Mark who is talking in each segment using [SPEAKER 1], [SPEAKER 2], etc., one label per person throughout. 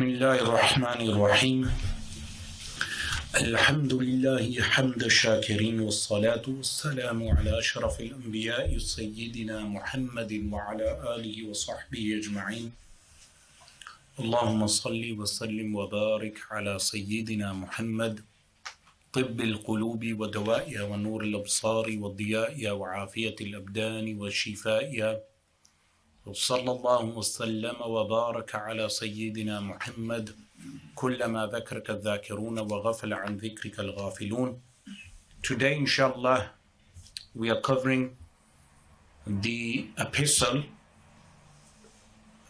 [SPEAKER 1] بسم الله الرحمن الرحيم الحمد لله حمد الشاكرين والصلاة والسلام على أشرف الأنبياء سيدنا محمد وعلى آله وصحبه أجمعين اللهم صل وسلم وبارك على سيدنا محمد طب القلوب ودوائها ونور الأبصار وضيائها وعافية الأبدان وشفائها وصلى الله وسلم وبارك على سيدنا محمد كلما ذكرك الذاكرون وغفل عن ذكرك الغافلون. Today inshallah we are covering the epistle.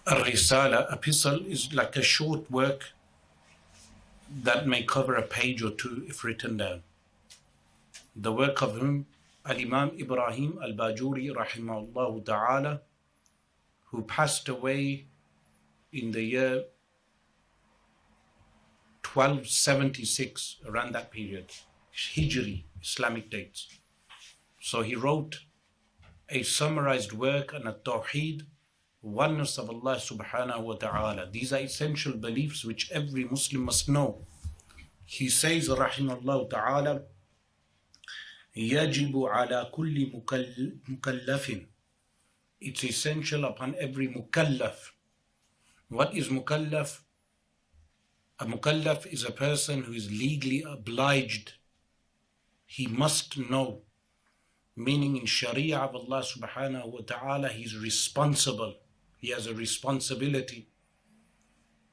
[SPEAKER 1] Risala. Epistle is like a short work that may cover a page or two if written down. The work of whom? Al-Imam Ibrahim al-Bajuri rahimahullah ta'ala, who passed away in the year 1276, around that period, Hijri, Islamic dates. So he wrote a summarized work on Tawhid, oneness of Allah subhanahu wa ta'ala. These are essential beliefs which every Muslim must know. He says, rahimahullah ta'ala, يجب على كل مكلف. It's essential upon every mukallaf. What is mukallaf? A mukallaf is a person who is legally obliged. He must know. Meaning in Sharia of Allah subhanahu wa ta'ala, he's responsible. He has a responsibility.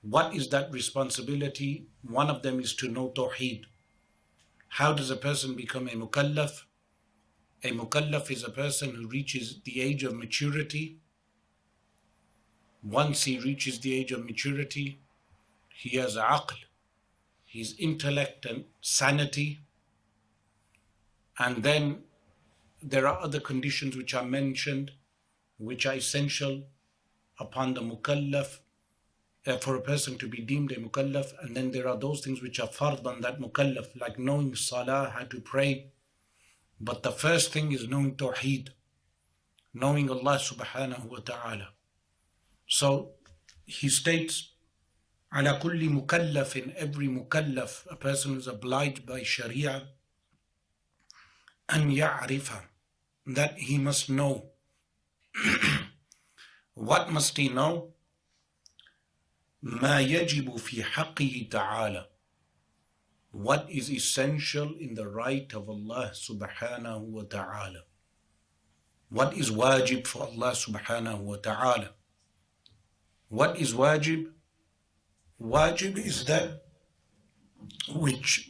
[SPEAKER 1] What is that responsibility? One of them is to know Tawhid. How does a person become a mukallaf? A mukallaf is a person who reaches the age of maturity. Once he reaches the age of maturity, he has aql, his intellect and sanity. And then there are other conditions which are mentioned, which are essential upon the mukallaf, for a person to be deemed a mukallaf. And then there are those things which are fard on that mukallaf, like knowing salah, how to pray. But the first thing is knowing Tawheed, knowing Allah subhanahu wa ta'ala. So he states, ala kulli mukallafin, every mukallaf, a person who is obliged by Sharia, an ya'rifa, that he must know. What must he know? Ma yajibu fi haqqihi ta'ala. What is essential in the right of Allah subhanahu wa ta'ala? What is wajib for Allah subhanahu wa ta'ala? What is wajib? Wajib is that which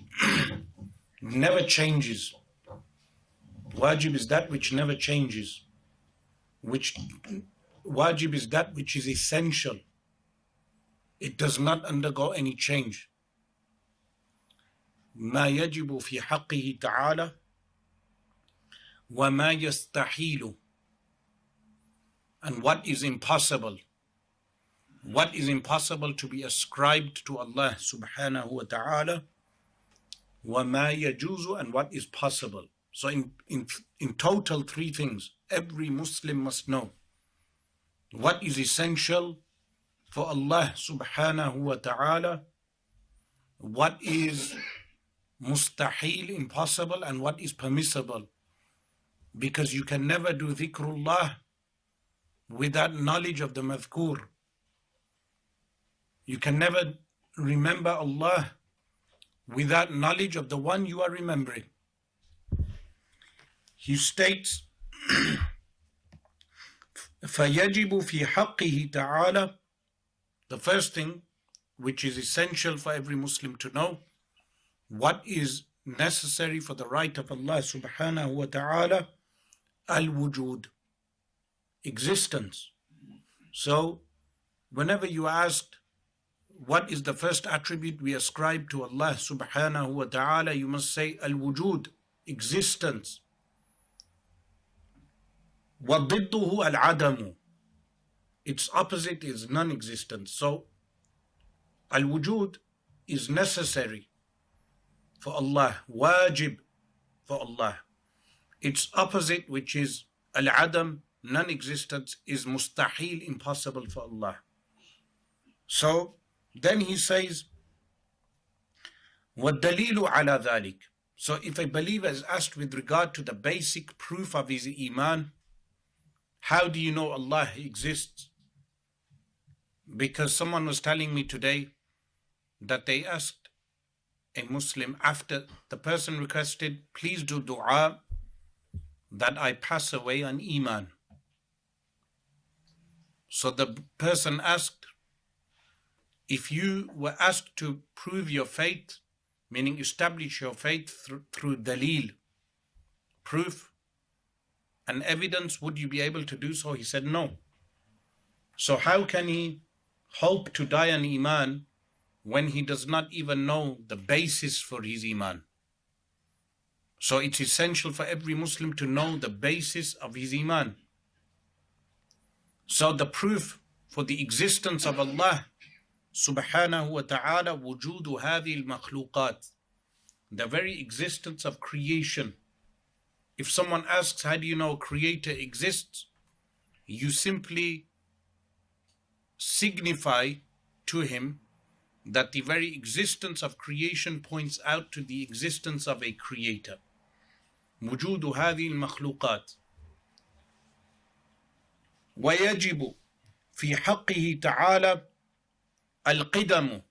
[SPEAKER 1] never changes. Wajib is that which never changes. Wajib is that which is essential. It does not undergo any change. ما يجب في حقه تعالى وما يستحيل, and what is impossible. What is impossible to be ascribed to Allah subhanahu wa ta'ala, وما يجوز, and what is possible. So in total, three things every Muslim must know. What is essential for Allah subhanahu wa ta'ala, what is mustahil, impossible, and what is permissible. Because you can never do dhikrullah without knowledge of the madhkur. You can never remember Allah without knowledge of the one you are remembering. He states, فَيَجِبُ فِي حَقِّهِ تَعَالَى. The first thing which is essential for every Muslim to know, what is necessary for the right of Allah subhanahu wa ta'ala, al-wujud, existence. So whenever you asked what is the first attribute we ascribe to Allah subhanahu wa ta'ala, you must say al-wujud, existence. وَضِدُّهُ al-adamu, its opposite is non-existence. So al-wujud is necessary for Allah, wajib for Allah. Its opposite, which is al-adam, non-existence, is mustahil, impossible for Allah. So Then he says, وَالدَّلِيلُ عَلَى ذَلِكَ. So if a believer is asked with regard to the basic proof of his iman, how do you know Allah exists? Because someone was telling me today that they asked a Muslim, after the person requested, please do dua that I pass away on iman. So the person asked, if you were asked to prove your faith, meaning establish your faith through dalil, proof and evidence, would you be able to do so? He said no. So how can he hope to die on iman when he does not even know the basis for his iman? So it's essential for every Muslim to know the basis of his iman. So the proof for the existence of Allah subhanahu wa ta'ala, wujudu hadhi al-makhluqat, the very existence of creation. If someone asks, how do you know a creator exists? You simply signify to him that the very existence of creation points out to the existence of a creator. Wujudu hadhi al-makhluqat. ويجب في حقه تعالى القدم.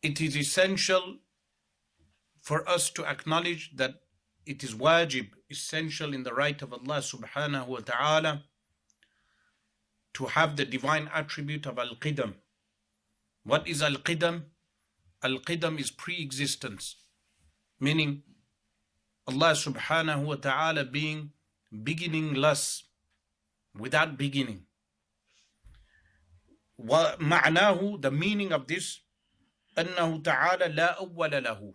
[SPEAKER 1] It is essential for us to acknowledge that it is wajib, essential in the right of Allah subhanahu wa ta'ala, to have the divine attribute of al-qidam. What is al-qidam? Al-qidam is pre-existence, meaning Allah subhanahu wa ta'ala being beginningless, without beginning. وَمَعْنَاهُ, the meaning of this, أَنَّهُ تَعَالَى لَا أَوَّلَ لَهُ.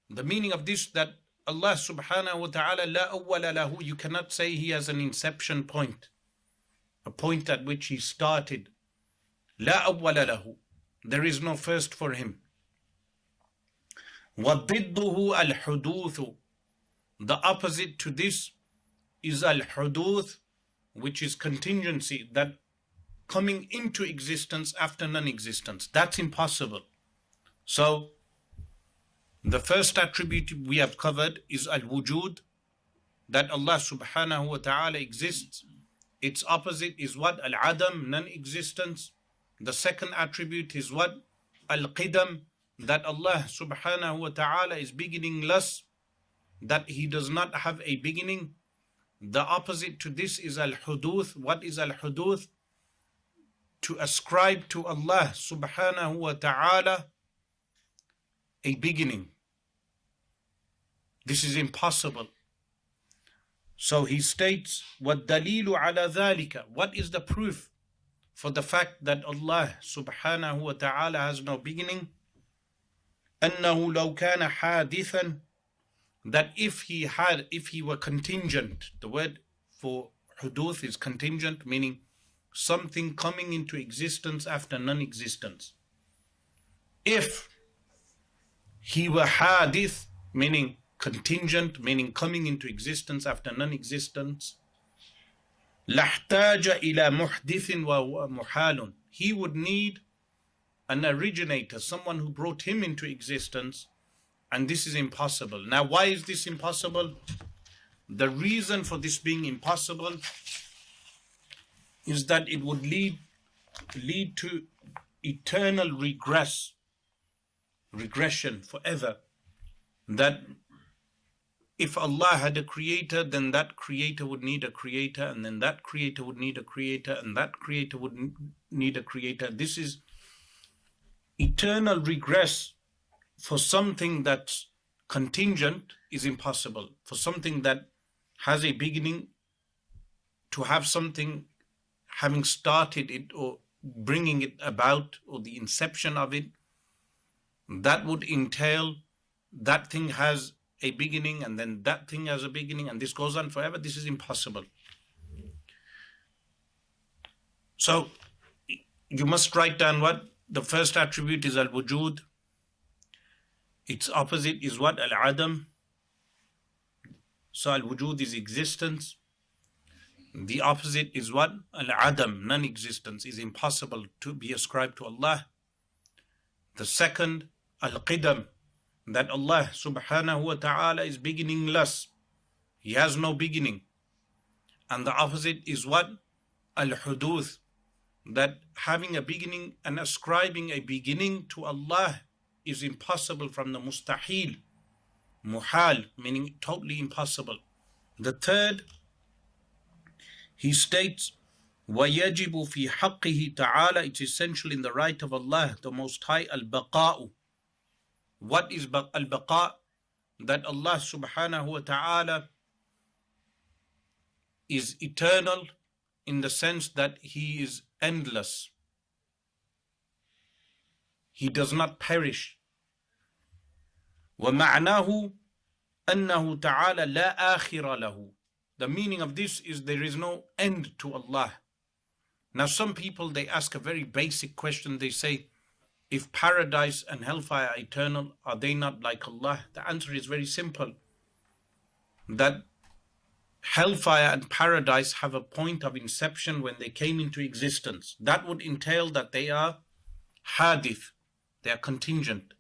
[SPEAKER 1] The meaning of this, that Allah subhanahu wa ta'ala لَا أَوَّلَ لَهُ, you cannot say he has an inception point, a point at which he started. لَا أَوَّلَ لَهُ, there is no first for him. وَضِدُّهُ الْحُدُوثُ, the opposite to this is al-huduth, which is contingency, that coming into existence after non-existence. That's impossible. So the first attribute we have covered is al-wujud, that Allah subhanahu wa ta'ala exists. Its opposite is what? Al-adam, non-existence. The second attribute is what? Al-qidam, that Allah subhanahu wa ta'ala is beginningless, that he does not have a beginning. The opposite to this is al-huduth. What is al-huduth? To ascribe to Allah subhanahu wa ta'ala a beginning. This is impossible. So he states, وَالدَّلِيلُ عَلَى ذَلِكَ, what is the proof for the fact that Allah subhanahu wa ta'ala has no beginning? أَنَّهُ لَوْ كَانَ حَادِثًا, that if he were contingent, the word for huduth is contingent, meaning something coming into existence after non-existence. If he were hadith, meaning contingent, meaning coming into existence after non-existence, لَحْتَاجَ إِلَى مُحْدِثٍ وَمُحَالٌ, he would need an originator, someone who brought him into existence, and this is impossible. Now, why is this impossible? The reason for this being impossible is that it would lead to eternal regression forever. That if Allah had a creator, then that creator would need a creator, and then that creator would need a creator, and that creator would need a creator. This is eternal regress. For something that's contingent is impossible. For something that has a beginning, to have something having started it or bringing it about, or the inception of it, that would entail that thing has a beginning, and then that thing has a beginning, and this goes on forever. This is impossible. So you must write down what the first attribute is, al-wujud. Its opposite is what? Al-adam. So al-wujud is existence. The opposite is what? Al-Adam, non-existence, is impossible to be ascribed to Allah. The second, Al-Qidam, that Allah subhanahu wa ta'ala is beginningless. He has no beginning. And the opposite is what? Al-Huduth, that having a beginning and ascribing a beginning to Allah is impossible from the mustahil. Muhal, meaning totally impossible. The third, he states, وَيَجِبُ فِي حَقِّهِ تَعَالَى, it's essential in the right of Allah, the Most High, al-baqa'u. What is al-baqa'? That Allah subhanahu wa ta'ala is eternal in the sense that He is endless. He does not perish. وَمَعْنَاهُ أَنَّهُ تَعَالَى لَا آخِرَ لَهُ. The meaning of this is there is no end to Allah. Now some people, they ask a very basic question. They say, if paradise and hellfire are eternal, are they not like Allah? The answer is very simple. That hellfire and paradise have a point of inception when they came into existence. That would entail that they are hadith, they are contingent.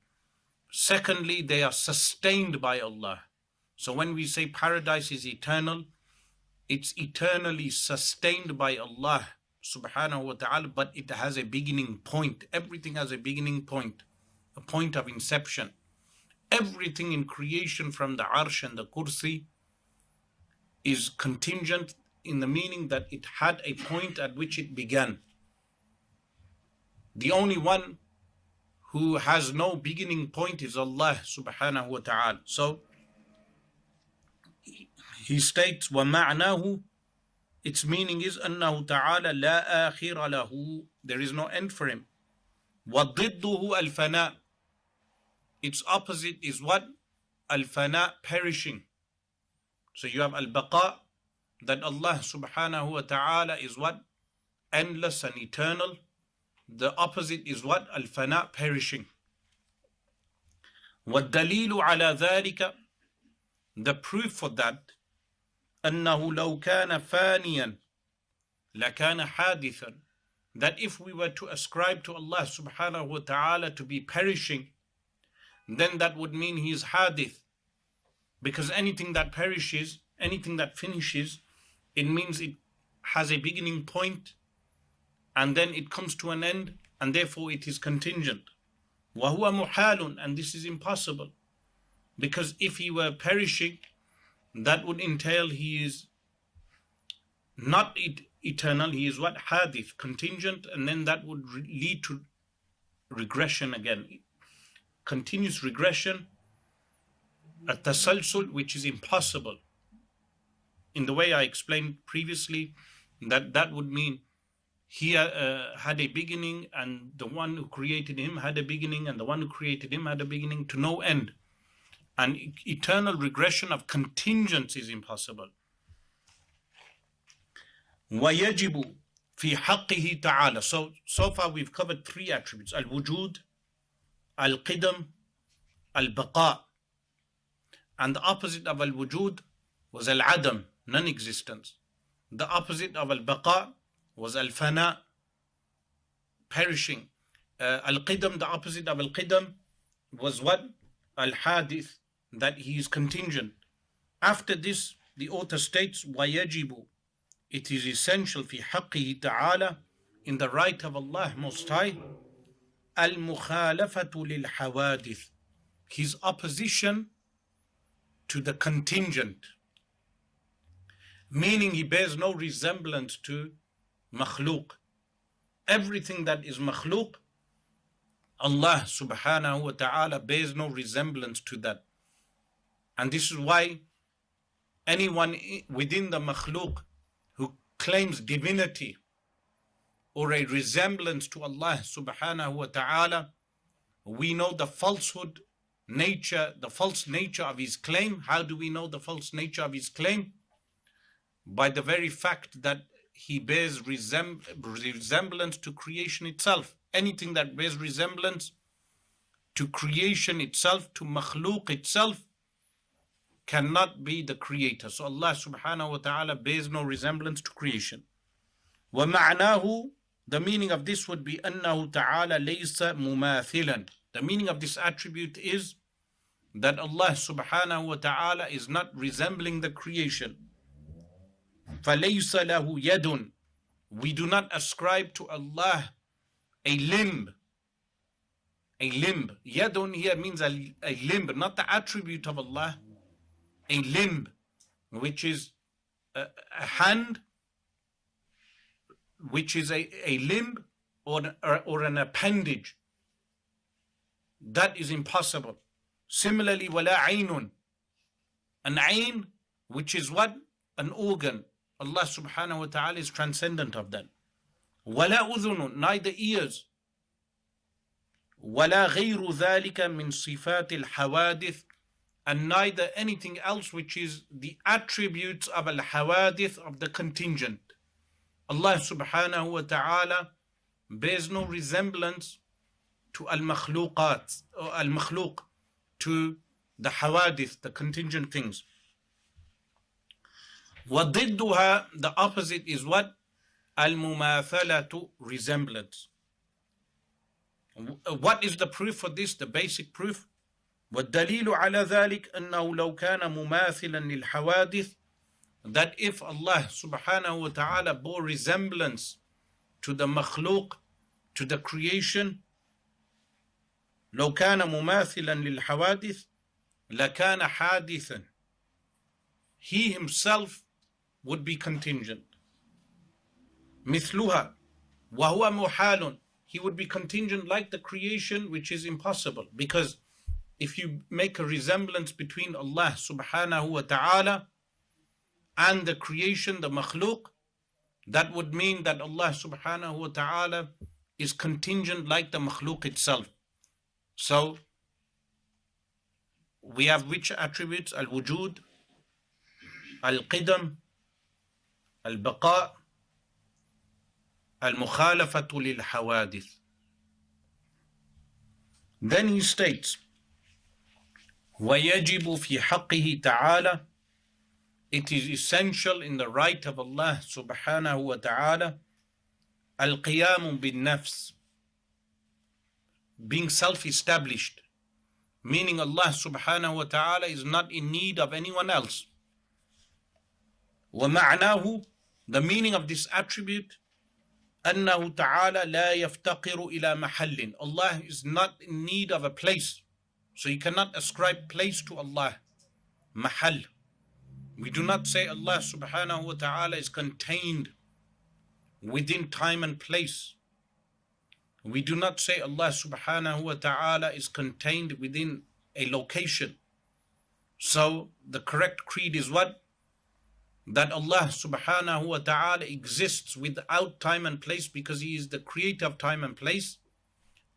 [SPEAKER 1] Secondly, they are sustained by Allah. So when we say paradise is eternal, it's eternally sustained by Allah subhanahu wa ta'ala, but it has a beginning point. Everything has a beginning point, a point of inception. Everything in creation from the arsh and the kursi is contingent in the meaning that it had a point at which it began. The only one who has no beginning point is Allah subhanahu wa ta'ala. So he states, وَمَعْنَاهُ, its meaning is أَنَّهُ تَعَالَى لَا آخِرَ لَهُ, there is no end for Him. وَضِدُّهُ الْفَنَاء, its opposite is what? Al-fana, perishing. So you have al-baqa, that Allah subhanahu wa ta'ala is what? Endless and eternal. The opposite is what? Al-fana, perishing. وَالدَّلِيلُ عَلَى ذَلِكَ, the proof for that, أَنَّهُ لَوْ كَانَ فَانِيًا لَكَانَ حَادِثًا, that if we were to ascribe to Allah subhanahu wa ta'ala to be perishing, then that would mean He is hadith. Because anything that perishes, anything that finishes, it means it has a beginning point and then it comes to an end, and therefore it is contingent. وَهُوَ مُحَالٌ, and this is impossible. Because if He were perishing, that would entail He is not eternal, He is what? Hadith, contingent, and then that would lead to regression again. Continuous regression, a tasalsul, which is impossible. In the way I explained previously, that would mean He had a beginning, and the one who created Him had a beginning, and the one who created Him had a beginning to no end. And eternal regression of contingents is impossible. وَيَجِبُ فِي حَقِّهِ تَعَالَى. So far we've covered three attributes: al-wujud, al-qidam, al-baqa. And the opposite of al-wujud was al-adam, non-existence. The opposite of al-baqa was al-fana, perishing. Al-qidam, the opposite of al-qidam was what? Al-hadith, that He is contingent. After this, the author states, وَيَجِبُ, it is essential في حقه تعالى, in the right of Allah Most High, al-mukhalafatu lil-hawadith, His opposition to the contingent, meaning He bears no resemblance to makhluk. Everything that is makhluk, Allah subhanahu wa ta'ala bears no resemblance to that. And this is why anyone within the makhluk who claims divinity or a resemblance to Allah subhanahu wa ta'ala, we know the falsehood nature, the false nature of his claim. How do we know the false nature of his claim? By the very fact that he bears resemblance to creation itself. Anything that bears resemblance to creation itself, to makhluk itself, cannot be the creator. So Allah subhanahu wa ta'ala bears no resemblance to creation. وَمَعْنَاهُ, the meaning of this would be أَنَّهُ تَعَالَى لَيْسَ مُمَاثِلًا. The meaning of this attribute is that Allah subhanahu wa ta'ala is not resembling the creation. فَلَيْسَ لَهُ يَدٌ. We do not ascribe to Allah a limb. A limb. Yadun here means a limb, not the attribute of Allah. A limb, which is a hand, which is a limb or an appendage. That is impossible. Similarly, wala aynun. An ayn, which is what? An organ. Allah subhanahu wa ta'ala is transcendent of that. Wala udhunun, neither ears. ولا غير ذلك من صفات الحوادث, and neither anything else which is the attributes of al-hawadith, of the contingent. Allah subhanahu wa ta'ala bears no resemblance to al-makhluqat, or al-makhluq, to the hawadith, the contingent things. وضدها, the opposite is what? Al-mumathalatu, resemblance. What is the proof for this? The basic proof. وَالدَّلِيلُ عَلَى ذَلِكَ أَنَّهُ لَوْ كَانَ مُمَاثِلًا لِلْحَوَادِثِ, that if Allah subhanahu wa ta'ala bore resemblance to the makhluk, to the creation, لَوْ كَانَ مُمَاثِلًا لِلْحَوَادِثِ لَكَانَ حَادِثًا, he himself would be contingent. مثلها وهو محال, he would be contingent like the creation, which is impossible. Because if you make a resemblance between Allah subhanahu wa ta'ala and the creation, the makhluk, that would mean that Allah subhanahu wa ta'ala is contingent like the makhluk itself. So we have which attributes? Al-wujud, al-qidam, al-baqa, al-mukhalafatu lil-hawadith. Then he states, وَيَجِبُ فِي حَقِّهِ تَعَالَى, it is essential in the right of Allah subhanahu wa ta'ala, al-qiyamu bin-nafs, being self-established, meaning Allah subhanahu wa ta'ala is not in need of anyone else. وَمَعْنَاهُ, the meaning of this attribute, أنه تعالى لا يفتقر إلى محل, Allah is not in need of a place, so you cannot ascribe place to Allah. Mahal, we do not say Allah subhanahu wa ta'ala is contained within time and place. We do not say Allah subhanahu wa ta'ala is contained within a location. So the correct creed is what? That Allah subhanahu wa ta'ala exists without time and place, because He is the creator of time and place,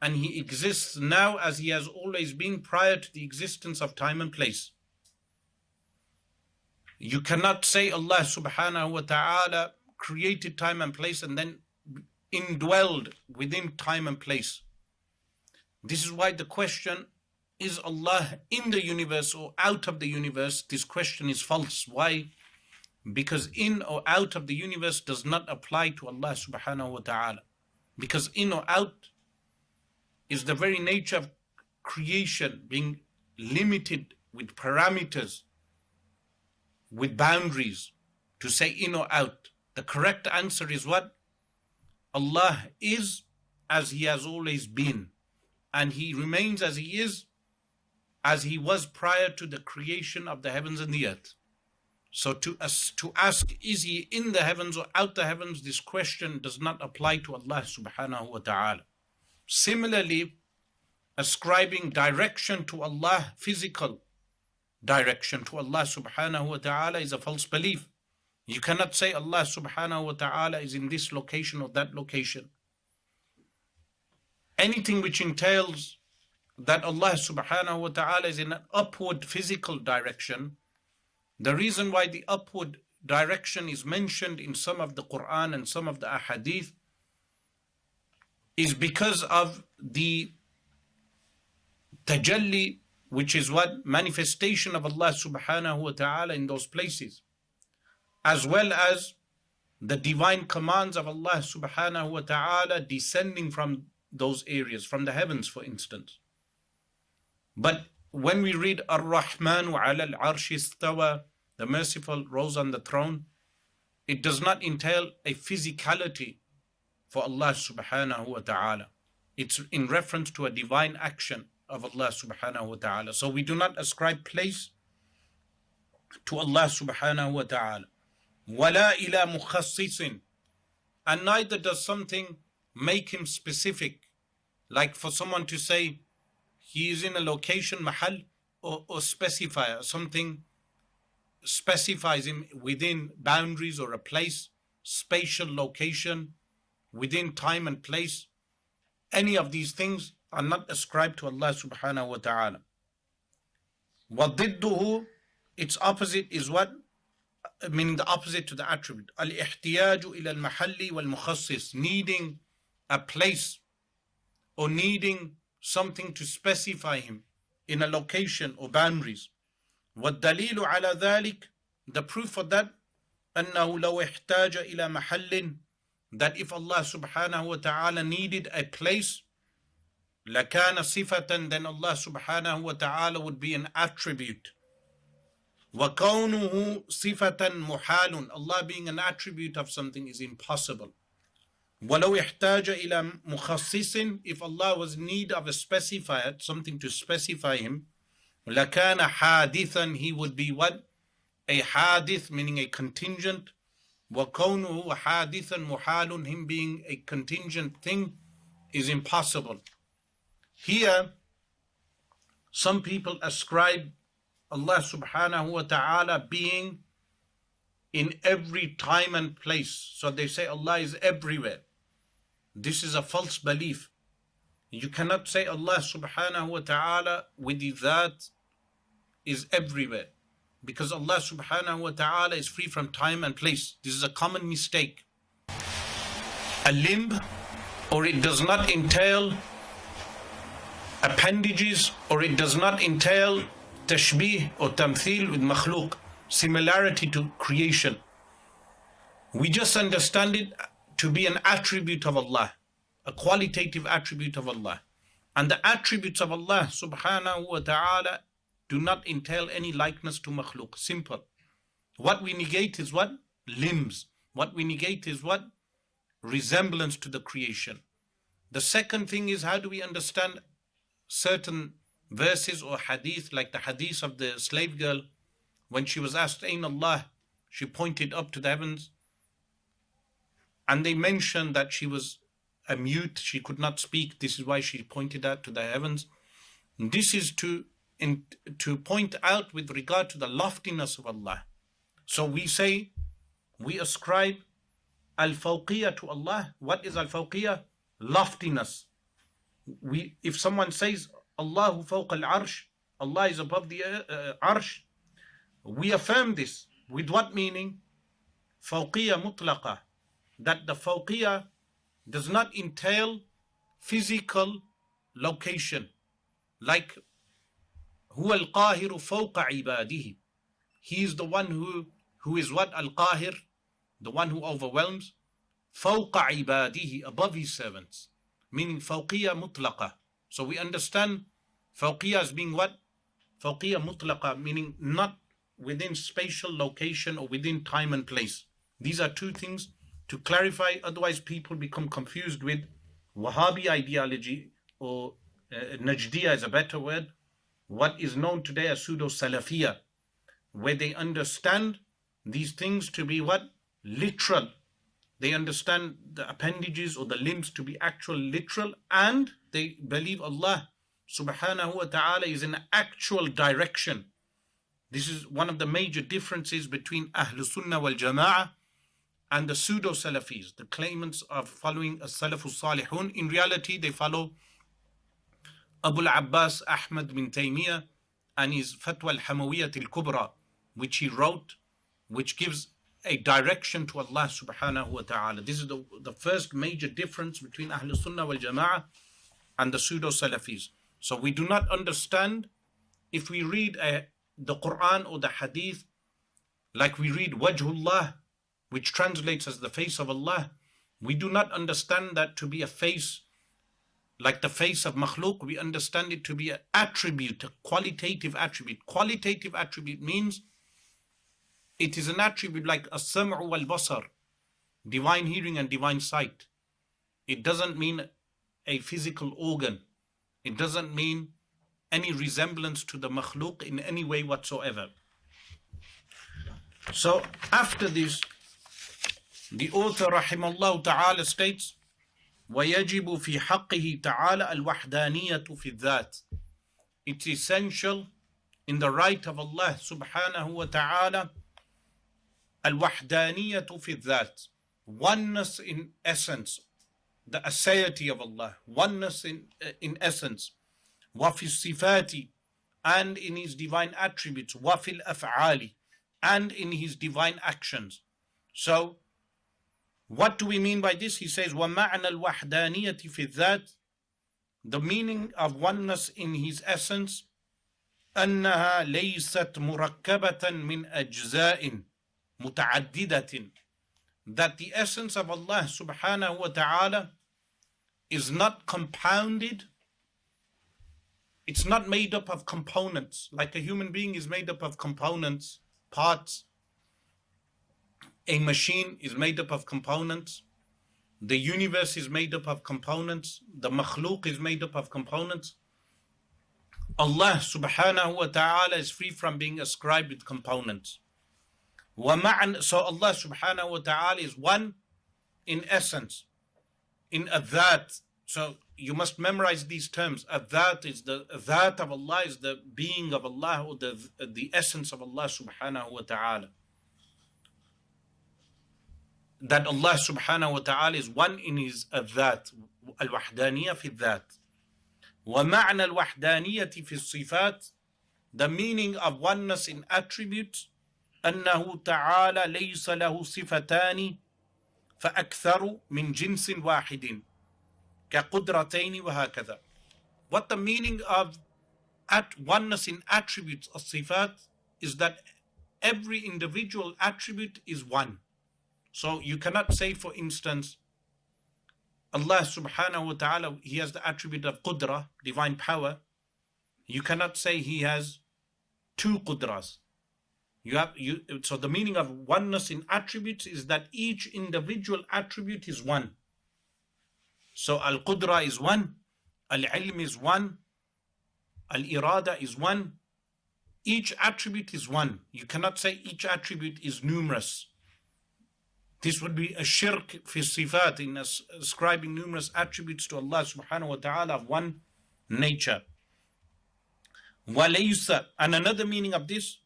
[SPEAKER 1] and He exists now as He has always been prior to the existence of time and place. You cannot say Allah subhanahu wa ta'ala created time and place and then indwelled within time and place. This is why the question, is Allah in the universe or out of the universe? This question is false. Why? Because in or out of the universe does not apply to Allah subhanahu wa ta'ala. Because in or out is the very nature of creation, being limited with parameters, with boundaries, to say in or out. The correct answer is what? Allah is as He has always been, and He remains as He is, as He was prior to the creation of the heavens and the earth. So to ask, is He in the heavens or out the heavens, this question does not apply to Allah subhanahu wa ta'ala. Similarly, ascribing direction to Allah, physical direction to Allah subhanahu wa ta'ala, is a false belief. You cannot say Allah subhanahu wa ta'ala is in this location or that location. Anything which entails that Allah subhanahu wa ta'ala is in an upward physical direction, the reason why the upward direction is mentioned in some of the Quran and some of the ahadith is because of the tajalli which is what? Manifestation of Allah subhanahu wa ta'ala in those places, as well as the divine commands of Allah subhanahu wa ta'ala descending from those areas, from the heavens, for instance. But when we read Ar-Rahmanu ala al-Arshi istawa, the merciful rose on the throne, it does not entail a physicality for Allah subhanahu wa ta'ala. It's in reference to a divine action of Allah subhanahu wa ta'ala. So we do not ascribe place to Allah subhanahu wa ta'ala. وَلَا إِلَى مُخَصِّصٍ, and neither does something make him specific. Like for someone to say he is in a location, mahal, or specify something, specifies him within boundaries or a place, spatial location, within time and place. Any of these things are not ascribed to Allah subhanahu wa ta'ala. وَضِدُّهُ, its opposite is what? Meaning the opposite to the attribute. Al-ihtiyaju ila al-mahalli wal-mukhassis, needing a place or needing something to specify him in a location or boundaries. وَالدَّلِيلُ عَلَى ذَلِكَ, the proof for that, أَنَّهُ لَوْ احْتَاجَ إِلَى مَحَلٍ, that if Allah subhanahu wa ta'ala needed a place, لَكَانَ صِفَةً, then Allah subhanahu wa ta'ala would be an attribute. وَكَوْنُهُ صِفَةً مُحَالٌ, Allah being an attribute of something is impossible. وَلَوْ احْتَاجَ إِلَى مُخَصِّصٍ, if Allah was in need of a specifier, something to specify him, لَكَانَ حَادِثًا, he would be what? A hadith, meaning a contingent. وَكَوْنُهُ حَادِثًا مُحَالٌ, him being a contingent thing is impossible. Here, some people ascribe Allah subhanahu wa ta'ala being in every time and place. So they say Allah is everywhere. This is a false belief. You cannot say Allah subhanahu wa ta'ala with that is everywhere, because Allah subhanahu wa ta'ala is free from time and place. This is a common mistake. A limb, or it does not entail appendages, or it does not entail tashbih or tamthil with makhluk, similarity to creation. We just understand it to be an attribute of Allah, a qualitative attribute of Allah. And the attributes of Allah subhanahu wa ta'ala do not entail any likeness to makhluk. Simple. What we negate is what? Limbs. What we negate is what? Resemblance to the creation. The second thing is, how do we understand certain verses or hadith, like the hadith of the slave girl, when she was asked, Ain Allah, she pointed up to the heavens, and they mentioned that she was a mute, she could not speak, this is why she pointed out to the heavens. And this is to point out with regard to the loftiness of Allah. So we say, we ascribe al-fawqiyah to Allah. What is al-fawqiyah? Loftiness. If someone says Allahu fawqa al-arsh, Allah is above the arsh, we affirm this. With what meaning? Fawqiyah mutlaqa. That the fawqiyah does not entail physical location. Like, huwa al-qahiru fawqa ibadihi. He is the one who is what? Al-qahir, the one who overwhelms. Fawqa ibadihi, above his servants. Meaning fawqiyah mutlaqa. So we understand fawqiyah as being what? Fawqiyah mutlaqa, meaning not within spatial location or within time and place. These are two things to clarify, otherwise people become confused with Wahhabi ideology, or Najdiyah is a better word, what is known today as pseudo-Salafiyah, where they understand these things to be what? Literal. They understand the appendages or the limbs to be actual literal, and they believe Allah subhanahu wa ta'ala is in actual direction. This is one of the major differences between Ahlul Sunnah wal Jama'ah and the pseudo-Salafis, the claimants of following as-Salafus Salihun. In reality, they follow Abu al-Abbas Ahmad bin Taymiyyah and his Fatwa al-Hamawiyyah al-Kubra, which he wrote, which gives a direction to Allah subhanahu wa ta'ala. This is the first major difference between Ahlul Sunnah wal Jama'ah and the pseudo-Salafis. So we do not understand if we read the Quran or the Hadith, like we read Wajhullah, which translates as the face of Allah, we do not understand that to be a face like the face of makhluk. We understand it to be an attribute, a qualitative attribute. Qualitative attribute means it is an attribute like as-sam'u wal-basar, divine hearing and divine sight. It doesn't mean a physical organ. It doesn't mean any resemblance to the makhluk in any way whatsoever. So after this, the author rahimallahu ta'ala states, وَيَجِبُ فِي حَقِّهِ تَعَالَى الْوَحْدَانِيَةُ فِي الذَّاتِ. It's essential in the right of Allah subhanahu wa ta'ala, الْوَحْدَانِيَةُ فِي الذَّاتِ, oneness in essence, the aseity of Allah, oneness in essence, وَفِي الصِّفَاتِ, and in His divine attributes, وَفِي الْأَفْعَالِ, and in His divine actions. So, what do we mean by this? He says, وَمَعْنَى الْوَحْدَانِيَةِ فِي الذَّاتِ, the meaning of oneness in His essence, أَنَّهَا لَيْسَتْ مُرَكَّبَةً مِنْ أَجْزَاءٍ مُتَعَدِّدَةٍ, that the essence of Allah subhanahu wa ta'ala is not compounded. It's not made up of components, like a human being is made up of components, parts. A machine is made up of components. The universe is made up of components. The makhluk is made up of components. Allah subhanahu wa ta'ala is free from being ascribed with components. So Allah subhanahu wa ta'ala is one in essence, in a that. So you must memorize these terms. A that is the that of Allah, is the being of Allah, or the essence of Allah subhanahu wa ta'ala. That Allah subhanahu wa ta'ala is one in His that, al-wahdaniyya fi that. وَمَعْنَى الْوَحْدَانِيَّةِ فِي الصِّفَاتِ, the meaning of oneness in attributes, أَنَّهُ تَعَالَى لَيْسَ لَهُ صِفَتَانِ فَأَكْثَرُ مِنْ جِنْسٍ وَاحِدٍ كَقُدْرَتَيْنِ وَهَكَذا. What the meaning of oneness in attributes of sifat is that every individual attribute is one. So you cannot say, for instance, Allah subhanahu wa ta'ala, He has the attribute of qudra, divine power. You cannot say He has two qudras. So the meaning of oneness in attributes is that each individual attribute is one. So al-qudra is one, al-ilm is one, al-irada is one. Each attribute is one. You cannot say each attribute is numerous. This would be a shirk fi sifat, in ascribing numerous attributes to Allah subhanahu wa ta'ala of one nature. وَلَيْسَ, and another meaning of this,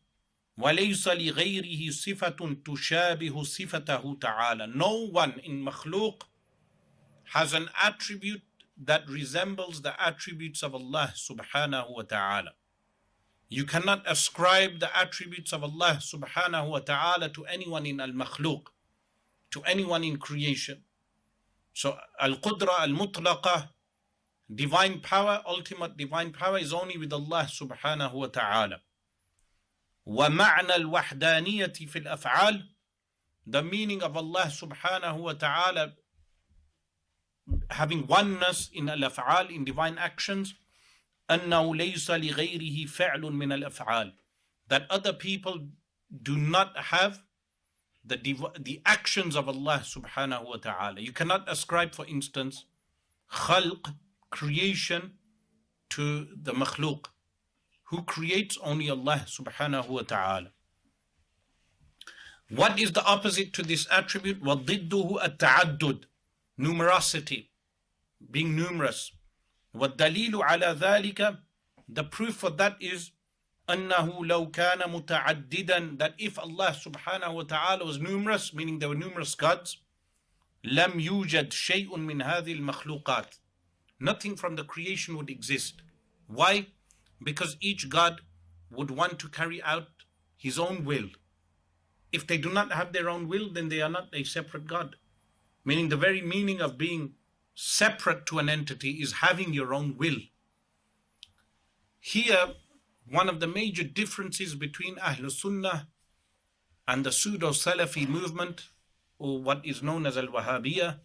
[SPEAKER 1] وَلَيْسَ لِغَيْرِهِ صِفَةٌ تُشَابِهُ صِفَتَهُ تَعَالَى. No one in makhluk has an attribute that resembles the attributes of Allah subhanahu wa ta'ala. You cannot ascribe the attributes of Allah subhanahu wa ta'ala to anyone in al-makhluk, to anyone in creation. So al-qudra al-mutlaqa, divine power, ultimate divine power, is only with Allah subhanahu wa ta'ala. وَمَعْنَى الْوَحْدَانِيَةِ فِي الْأَفْعَالِ, the meaning of Allah subhanahu wa ta'ala having oneness in al-af'al, in divine actions, أَنَّهُ لَيْسَ لِغَيْرِهِ فَعْلٌ مِنَ الْأَفْعَالِ, that other people do not have the actions of Allah subhanahu wa ta'ala. You cannot ascribe, for instance, khalq, creation, to the makhluk. Who creates? Only Allah subhanahu wa ta'ala. What is the opposite to this attribute? وَضِدُّهُ التَّعَدُّدُ, numerosity, being numerous. وَالدَّلِيلُ عَلَى ذَلِكَ, the proof for that is أَنَّهُ لَوْ كَانَ مُتَعَدِّدًا, that if Allah subhanahu wa ta'ala was numerous, meaning there were numerous gods, لَمْ يُوجَدْ شَيْءٌ مِنْ هَذِهِ الْمَخْلُوقَاتِ, nothing from the creation would exist. Why? Because each God would want to carry out his own will. If they do not have their own will, then they are not a separate God. Meaning the very meaning of being separate to an entity is having your own will. Here, one of the major differences between Ahlul Sunnah and the pseudo-Salafi movement, or what is known as Al-Wahhabiyah,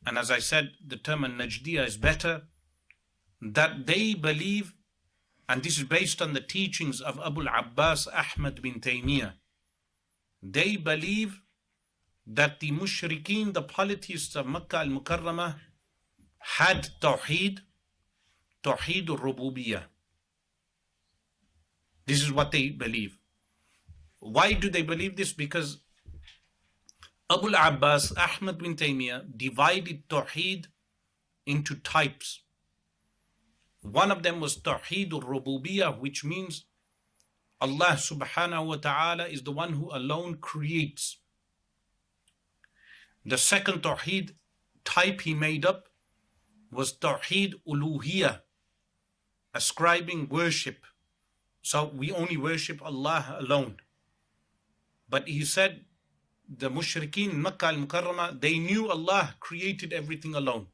[SPEAKER 1] and as I said, the term Al-Najdiyah is better, that they believe, and this is based on the teachings of Abu al-Abbas Ahmad bin Taymiyyah, they believe that the mushrikeen, the polytheists of Makkah al-Mukarramah, had Tawhid al-Rububiyyah. This is what they believe. Why do they believe this? Because Abu al-Abbas Ahmad bin Taymiyyah divided Tawhid into types. One of them was Tawhid al-Rububiyyah, which means Allah subhanahu wa ta'ala is the one who alone creates. The second Tawhid type he made up was Tawhid Uluhiyyah, ascribing worship. So we only worship Allah alone. But he said the mushrikeen in Makkah al-Mukarramah, they knew Allah created everything alone,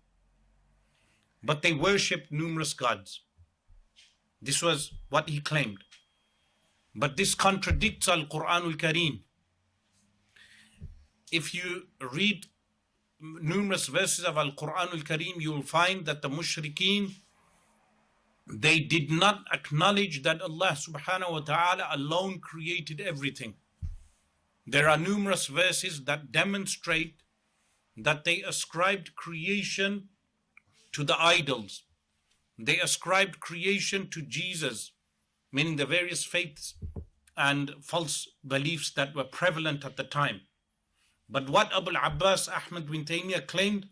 [SPEAKER 1] but they worshipped numerous gods. This was what he claimed. But this contradicts Al-Quran al-Kareem. If you read numerous verses of Al-Quran al-Kareem, you will find that the mushrikeen, they did not acknowledge that Allah subhanahu wa ta'ala alone created everything. There are numerous verses that demonstrate that they ascribed creation to the idols. They ascribed creation to Jesus, meaning the various faiths and false beliefs that were prevalent at the time. But what Abu al-Abbas Ahmad bin Taymiyyah claimed,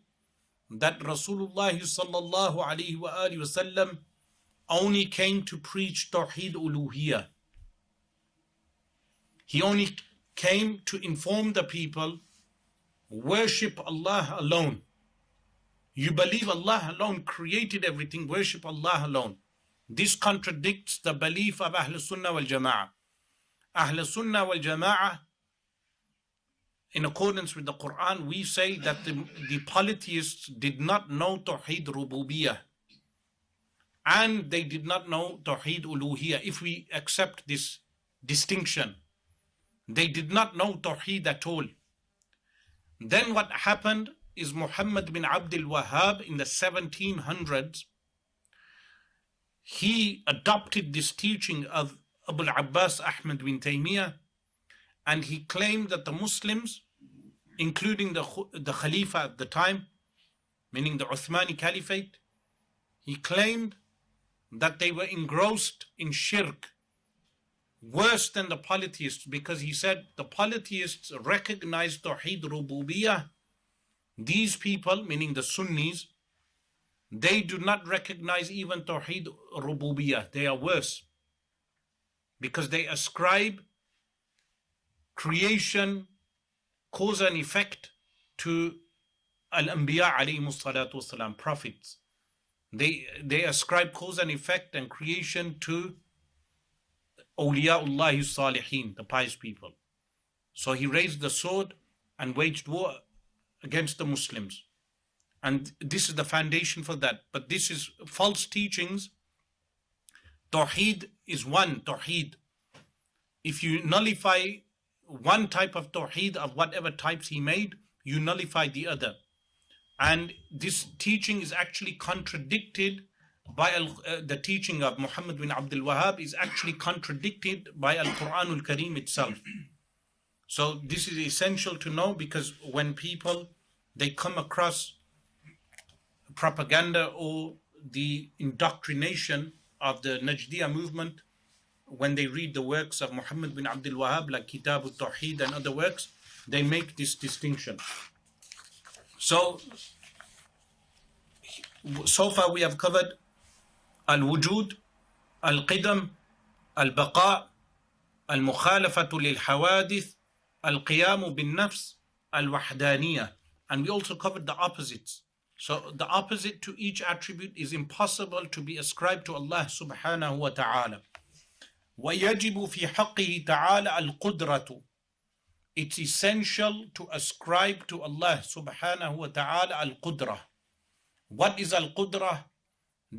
[SPEAKER 1] that Rasulullah sallallahu alayhi wa alihi wasallam only came to preach Tawheed Uluhiyyah. He only came to inform the people, worship Allah alone. You believe Allah alone created everything, worship Allah alone. This contradicts the belief of Ahl Sunnah wal Jama'ah. Ahl Sunnah wal Jama'ah, in accordance with the Quran, we say that the polytheists did not know Tawheed Rububiyyah, and they did not know Tawheed Uluhiyyah. If we accept this distinction, they did not know Tawheed at all. Then what happened is Muhammad bin Abdul Wahhab in the 1700s, he adopted this teaching of Abu al-Abbas Ahmad bin Taymiyyah, and he claimed that the Muslims, including the Khalifa at the time, meaning the Uthmani Caliphate, he claimed that they were engrossed in shirk, worse than the polytheists, because he said the polytheists recognized Tawheed Rububiyyah. These people, meaning the Sunnis, they do not recognize even Tawheed Rububiyyah. They are worse, because they ascribe creation, cause and effect to Al-Anbiya alayhimus salatu wasalam, prophets. They ascribe cause and effect and creation to Awliya'ullah Salihin, the pious people. So he raised the sword and waged war against the Muslims. And this is the foundation for that. But this is false teachings. Tawheed is one Tawheed. If you nullify one type of Tawheed of whatever types he made, you nullify the other. And this teaching is actually contradicted by the teaching of Muhammad bin Abdul Wahhab is actually contradicted by Al-Quran al-Kareem itself. So this is essential to know, because when people, they come across propaganda or the indoctrination of the Najdiyah movement, when they read the works of Muhammad bin Abdul Wahhab, like Kitab al-Tawheed and other works, they make this distinction. So far we have covered Al-Wujud, Al-Qidam, Al-Baqa, Al-Mukhalafatu lil-Hawadith, Al-Qiyamu bin-Nafs, Al-Wahdaniyah. And we also covered the opposites. So the opposite to each attribute is impossible to be ascribed to Allah subhanahu wa ta'ala. وَيَجِبُ فِي حَقِّهِ تَعَالَى الْقُدْرَةُ. It's essential to ascribe to Allah subhanahu wa ta'ala al-Qudrah. What is al-Qudrah?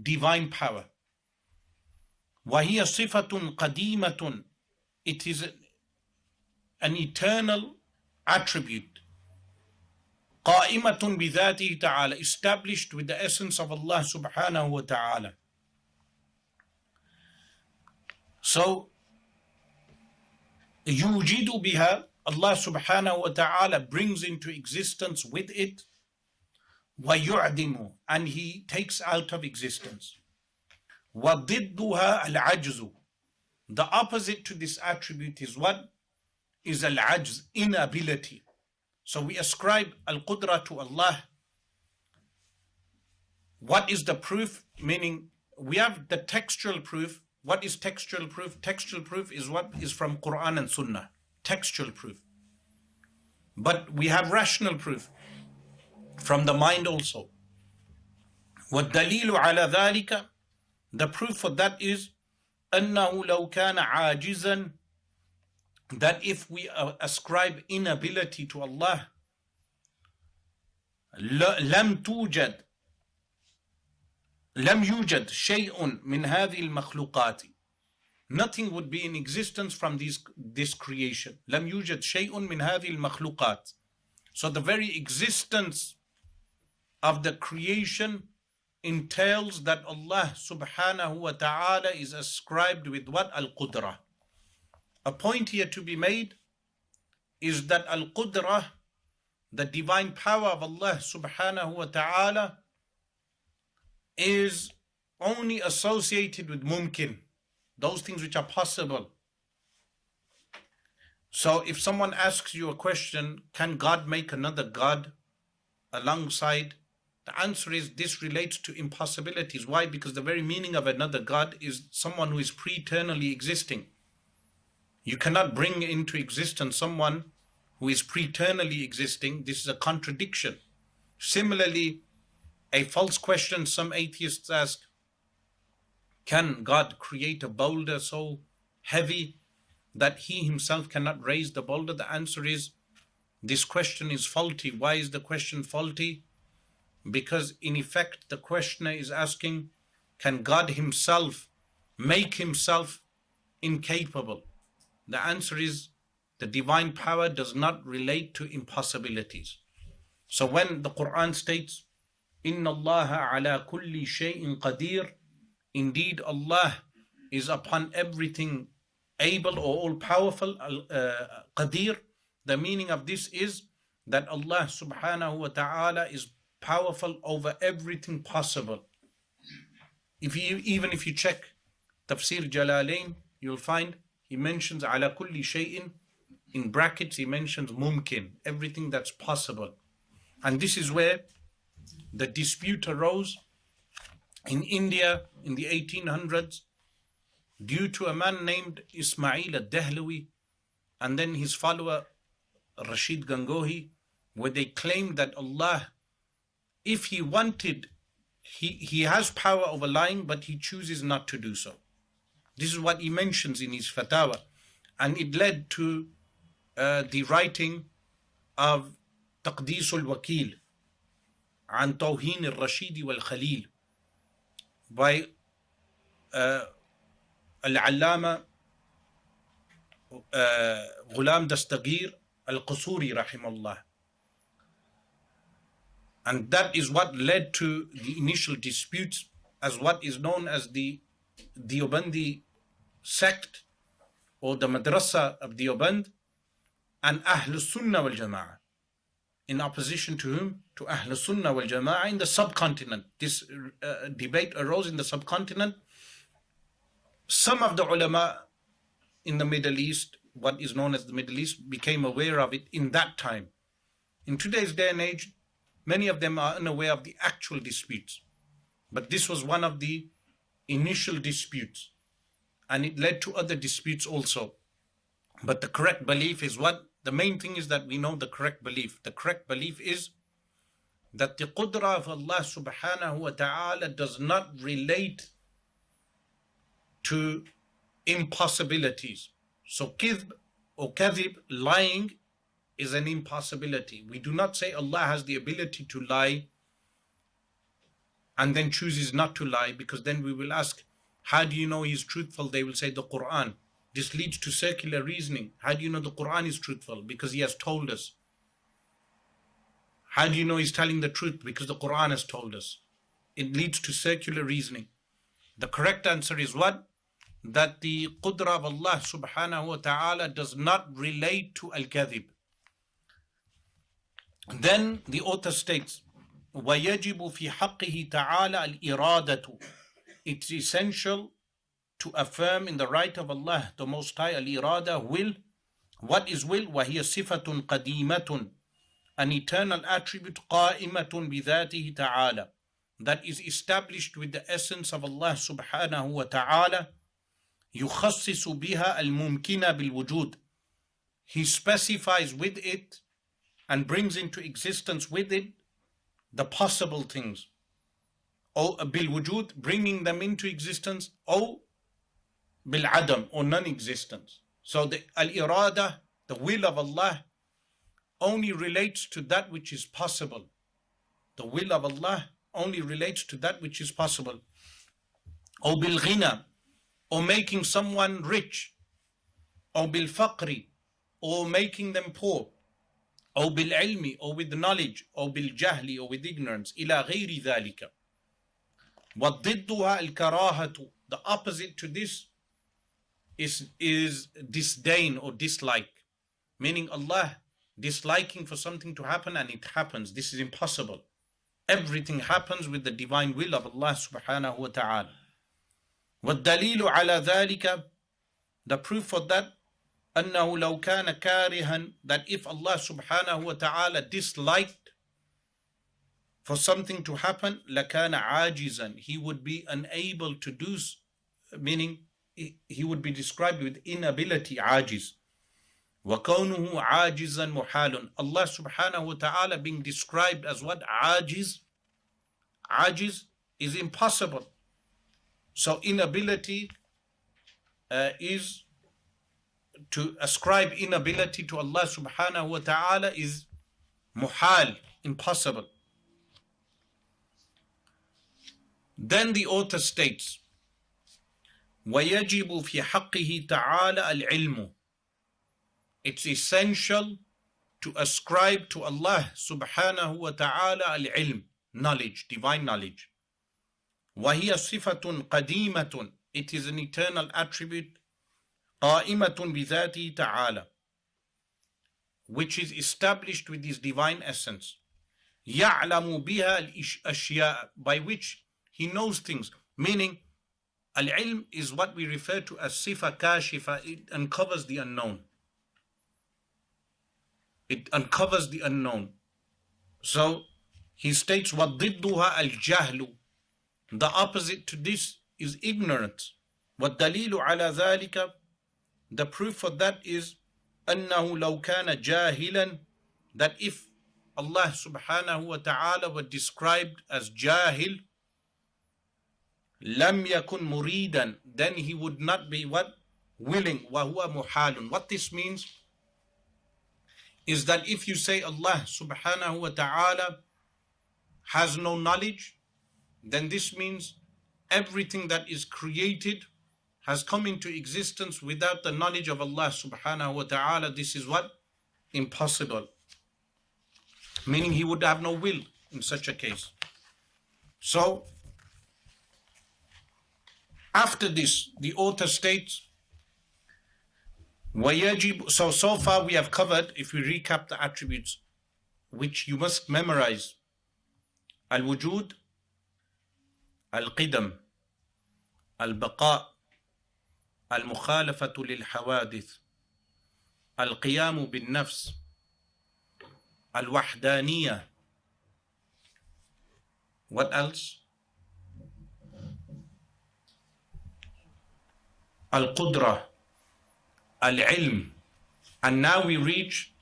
[SPEAKER 1] Divine power. وَهِيَ صِفَةٌ قَدِيمَةٌ. It is an eternal attribute. قَائِمَةٌ بِذَاتِهِ تَعَالَى. Established with the essence of Allah subhanahu wa ta'ala. So, يُوجِدُ بِهَا, Allah subhanahu wa ta'ala brings into existence with it. وَيُعْدِمُ, and He takes out of existence. وَضِدُّهَا الْعَجْزُ. The opposite to this attribute is what? Is al-ajz, inability. So we ascribe al-qudra to Allah. What is the proof? Meaning, we have the textual proof. What is textual proof? Textual proof is what is from Quran and Sunnah. Textual proof. But we have rational proof from the mind also. وَالدَّلِيلُ عَلَى ذَلِكَ. The proof for that is أَنَّهُ لَوْ كَانَ عَاجِزًا. That if we ascribe inability to Allah, لم يوجد شيء من هذه المخلوقات. Nothing would be in existence from this creation. لم يوجد شيء من هذه المخلوقات. So the very existence of the creation entails that Allah subhanahu wa ta'ala is ascribed with what? Al-Qudra. A point here to be made is that Al-Qudra, the divine power of Allah subhanahu wa ta'ala, is only associated with mumkin, those things which are possible. So if someone asks you a question, can God make another God alongside? The answer is this relates to impossibilities. Why? Because the very meaning of another God is someone who is pre-eternally existing. You cannot bring into existence someone who is pre-eternally existing. This is a contradiction. Similarly, a false question some atheists ask, can God create a boulder so heavy that He Himself cannot raise the boulder? The answer is, this question is faulty. Why is the question faulty? Because in effect, the questioner is asking, can God Himself make Himself incapable? The answer is, the divine power does not relate to impossibilities. So when the Quran states, إِنَّ اللَّهَ عَلَى كُلِّ شَيْءٍ قَدِيرٌ, indeed Allah is upon everything able or all-powerful, qadir. The meaning of this is that Allah subhanahu wa ta'ala is powerful over everything possible. Even if you check Tafsir Jalalain, you'll find he mentions ala kulli shay'in, in brackets he mentions mumkin, everything that's possible. And this is where the dispute arose in India in the 1800s due to a man named Ismail al-Dahlawi and then his follower Rashid Gangohi, where they claimed that Allah, if He wanted, he has power over lying, but He chooses not to do so. This is what he mentions in his fatwa, and it led to the writing of Taqdees al-Wakil عن توهين الرشيد والخليل by Al-Allama Ghulam Dastagir Al-Qusuri rahimahullah. And that is what led to the initial disputes as what is known as the Deobandi sect or the madrasa of Deoband and Ahl Sunnah wal Jama'ah. In opposition to whom? To Ahl Sunnah wal Jama'ah in the subcontinent. This debate arose in the subcontinent. Some of the ulama in the Middle East, what is known as the Middle East, became aware of it in that time. In today's day and age, many of them are unaware of the actual disputes. But this was one of the initial disputes. And it led to other disputes also. But the correct belief is what? The main thing is that we know the correct belief. The correct belief is that the qudra of Allah subhanahu wa ta'ala does not relate to impossibilities. So kidb or kadhib, lying, is an impossibility. We do not say Allah has the ability to lie and then chooses not to lie, because then we will ask, How do you know he's truthful? They will say the Quran. This leads to circular reasoning. How do you know the Quran is truthful? Because he has told us. How do you know he's telling the truth? Because the Quran has told us. It leads to circular reasoning. The correct answer is what? That the qudra of Allah subhanahu wa ta'ala does not relate to al-kadhib. Then the author states, وَيَجِبُ فِي حَقِّهِ تَعَالَى الْإِرَادَةُ. It's essential to affirm in the right of Allah, the Most High, al-irada, will. What is will? وَهِيَ صِفَةٌ قَدِيمَةٌ. An eternal attribute, قَائِمَةٌ بِذَاتِهِ تَعَالَى. That is established with the essence of Allah subhanahu wa ta'ala. يُخَصِّصُ بِهَا الْمُمْكِنَ بِالْوُجُودِ. He specifies with it and brings into existence with it the possible things. Or bil-wujud, bringing them into existence, or bil-adam, or non-existence. So the al-irada, the will of Allah, only relates to that which is possible. The will of Allah only relates to that which is possible. Or bil-ghina, or making someone rich. Or bil-faqri, or making them poor. Or bil-ilmi, or with knowledge. Or bil-jahli, or with ignorance. إلى غير ذلك. وَضِدُّهَا الْكَرَاهَةُ. The opposite to this is disdain or dislike. Meaning Allah disliking for something to happen and it happens. This is impossible. Everything happens with the divine will of Allah subhanahu wa ta'ala. وَالدَّلِيلُ عَلَى ذَلِكَ. The proof for that, أَنَّهُ لَوْ كَانَ كَارِهًا. That if Allah subhanahu wa ta'ala disliked for something to happen, لَكَانَ عَاجِزًا. He would be unable to do, meaning he would be described with inability, عاجز. وَكَوْنُهُ عَاجِزًا مُحَالٌ. Allah subhanahu wa ta'ala being described as what? عاجز. عاجز is impossible. So inability is to ascribe inability to Allah subhanahu wa ta'ala is muhal, impossible. Then the author states, وَيَجِبُ فِي حَقِّهِ تَعَالَى الْعِلْمُ. It's essential to ascribe to Allah subhanahu wa ta'ala al-ilm, knowledge, divine knowledge. وَهِيَ صِفَةٌ قَدِيمَةٌ. It is an eternal attribute, قَائِمَةٌ بِذَاتِهِ تَعَالَى, which is established with his divine essence. يَعْلَمُ بِهَا الْأَشْيَاء. By which he knows things. Meaning, al-ilm is what we refer to as sifa kashifa. It uncovers the unknown. It uncovers the unknown. So he states, وَضِدُّهَا الْجَهْلُ. The opposite to this is ignorance. وَالدَّلِيلُ عَلَى ذَلِكَ. The proof for that is أَنَّهُ لَوْ كَانَ جَاهِلًا. That if Allah subhanahu wa ta'ala were described as jahil, لَمْ يَكُنْ مُرِيدًا. Then he would not be what? Willing. وَهُوَ مُحَالٌ. What this means is that if you say Allah subhanahu wa ta'ala has no knowledge, then this means everything that is created has come into existence without the knowledge of Allah subhanahu wa ta'ala. This is what? Impossible. Meaning he would have no will in such a case. So, after this, the author states, وَيَجِبُ. So far we have covered, if we recap the attributes, which you must memorize. Al-wujud, al-qidam, al-baqa, al-mukhalafatu lil-hawadith, al-qiyamu bin-nafs, al-wahdaniyah. What else? Al-qudra, al-ilm. And now we reach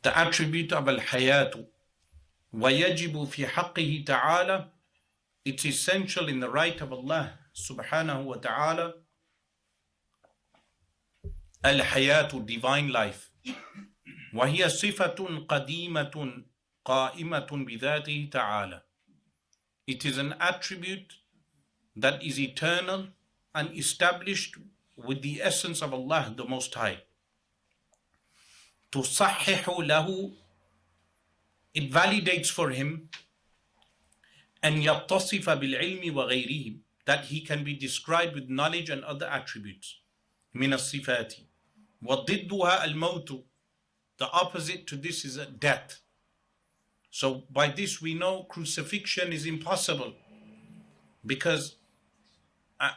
[SPEAKER 1] the attribute of al-hayatu. وَيَجِبُ فِي حَقِّهِ تَعَالَى. It's essential in the right of Allah subhanahu wa ta'ala, al-hayatu, divine life. وَهِيَ صِفَةٌ قَدِيمَةٌ قَائِمَةٌ بِذَاتِهِ تَعَالَى. It is an attribute that is eternal and established with the essence of Allah the Most High. تُصَحِّحُ لَهُ, it validates for him, أَنْ يَتَّصِفَ بِالْعِلْمِ وَغَيْرِهِ, that he can be described with knowledge and other attributes. مِنَ الصِّفَاتِ وَضِدُّهَا الْمَوْتُ, the opposite to this is death. So by this we know crucifixion is impossible, because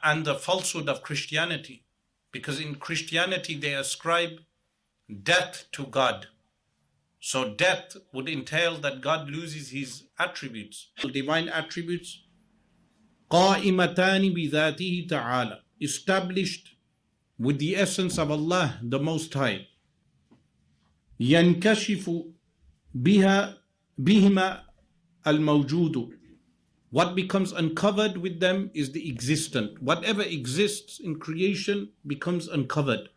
[SPEAKER 1] and the falsehood of Christianity, because in Christianity they ascribe death to God. So death would entail that God loses his attributes, the divine attributes. قَائِمَتَانِ بِذَاتِهِ تَعَالَى, established with the essence of Allah the Most High. يَنْكَشِفُ بِهِمَا الْمَوْجُودُ, what becomes uncovered with them is the existent. Whatever exists in creation becomes uncovered.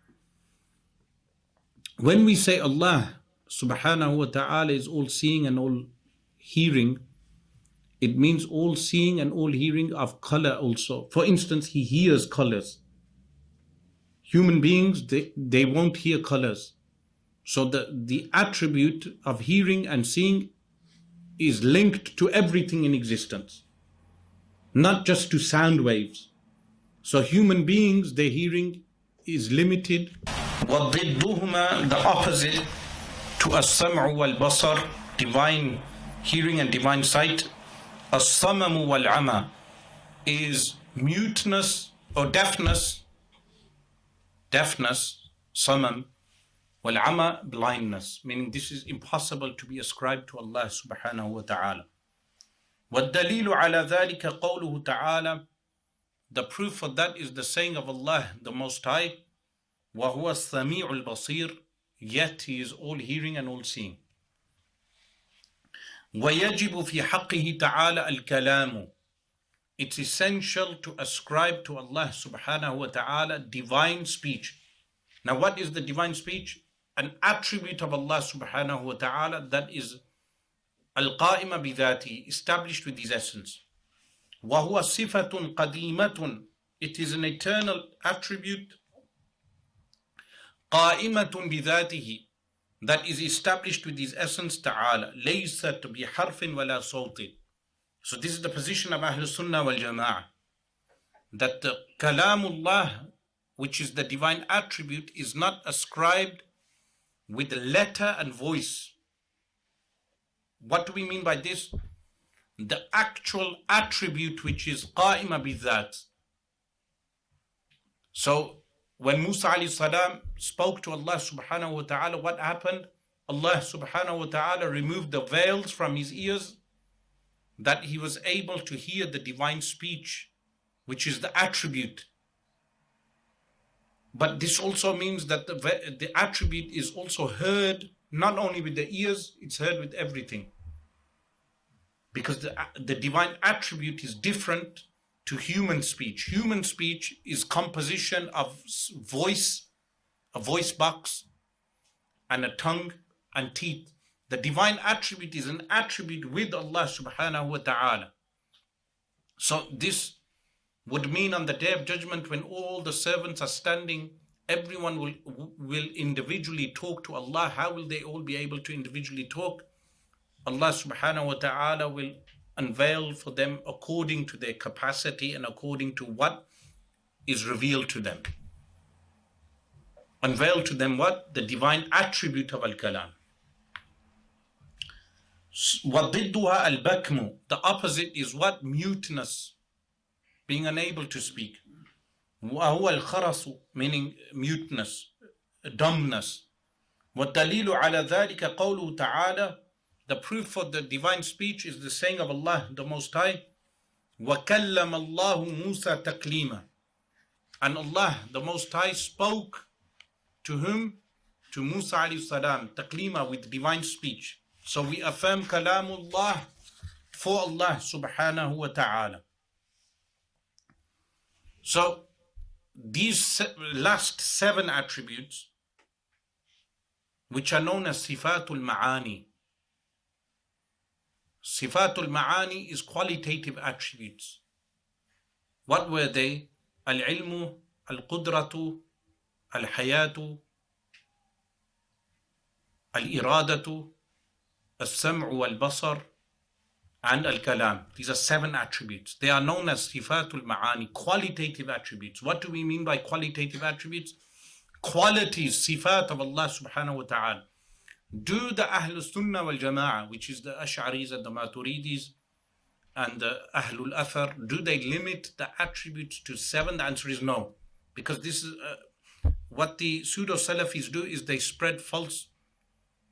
[SPEAKER 1] When we say Allah subhanahu wa ta'ala is all seeing and all hearing, it means all seeing and all hearing of color also. For instance, he hears colors. Human beings, they won't hear colors. So the attribute of hearing and seeing is linked to everything in existence, not just to sound waves. So human beings, their hearing is limited. وَضِدُّهُمَا, the opposite to السَّمْعُ وَالْبَصَرِ, divine hearing and divine sight. الصَّمَمُ وَالْعَمَى is muteness or deafness, samam, وَالْعَمَى, blindness, meaning this is impossible to be ascribed to Allah subhanahu wa ta'ala. وَالدَّلِيلُ عَلَى ذَلِكَ قَوْلُهُ تَعَالَى, the proof for that is the saying of Allah the Most High, وَهُوَ السَّمِيعُ الْبَصِيرُ, yet he is all hearing and all seeing. وَيَجِبُ فِي حَقِّهِ تَعَالَى الْكَلَامُ, it's essential to ascribe to Allah subhanahu wa ta'ala divine speech. Now what is the divine speech? An attribute of Allah subhanahu wa ta'ala that is al-qa'ima bidhati, established with his essence. وَهُوَ صِفَةٌ قَدِيمَةٌ, it is an eternal attribute. قَائِمَةٌ بِذَاتِهِ, that is established with his essence ta'ala. لَيْسَتْ بِحَرْفٍ وَلَا صَوْتٍ. So this is the position of Ahlul Sunnah wal Jama'ah, that the Kalamullah, which is the divine attribute, is not ascribed with letter and voice. What do we mean by this? The actual attribute which is qa'ima bidhat. So when Musa alayhi salam spoke to Allah subhanahu wa ta'ala, what happened? Allah subhanahu wa ta'ala removed the veils from his ears, that he was able to hear the divine speech, which is the attribute. But this also means that the attribute is also heard, not only with the ears, it's heard with everything. Because the divine attribute is different to human speech. Human speech is composition of voice, a voice box, and a tongue and teeth. The divine attribute is an attribute with Allah subhanahu wa ta'ala. So this would mean on the Day of Judgment, when all the servants are standing, everyone will individually talk to Allah. How will they all be able to individually talk? Allah subhanahu wa ta'ala will unveil for them according to their capacity and according to what is revealed to them. Unveil to them what? The divine attribute of Al-Kalam. وَضِدُّهَا الْبَكْمُ, the opposite is what? Muteness, being unable to speak. وَهُوَ الْخَرَسُ, meaning muteness, dumbness. وَالدَّلِيلُ عَلَى ذَلِكَ قَوْلُهُ تَعَالَى, the proof for the divine speech is the saying of Allah the Most High, وَكَلَّمَ اللَّهُ مُوسَى تَكْلِيمًا, and Allah the Most High spoke to whom? To Musa alayhi salam, taklima, with divine speech. So we affirm kalamullah for Allah subhanahu wa ta'ala. So these last 7 attributes, which are known as sifatul ma'ani. Sifatul ma'ani is qualitative attributes. What were they? Al-ilmu, al-qudratu, al-hayatu, al-iradatu, al-sam'u wal-basar, and al-kalam. These are 7 attributes. They are known as sifatul ma'ani, qualitative attributes. What do we mean by qualitative attributes? Qualities, sifat of Allah subhanahu wa ta'ala. Do the Ahlul Sunnah wal Jama'ah, which is the Ash'aris and the Maturidis and the Ahlul Athar, do they limit the attributes to 7? The answer is no. Because this is what the pseudo-Salafis do, is they spread false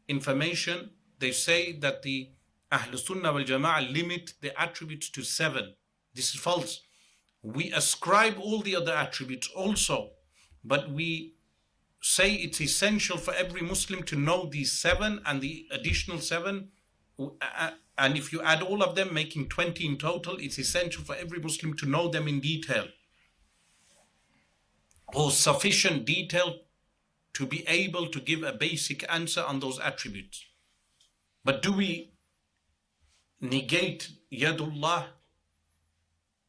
[SPEAKER 1] information. They say that the Ahlul Sunnah wal Jama'ah limit the attributes to 7. This is false. We ascribe all the other attributes also, but we say it's essential for every Muslim to know these 7 and the additional 7, and if you add all of them, making 20 in total, it's essential for every Muslim to know them in detail, or sufficient detail to be able to give a basic answer on those attributes. But do we negate Yadullah,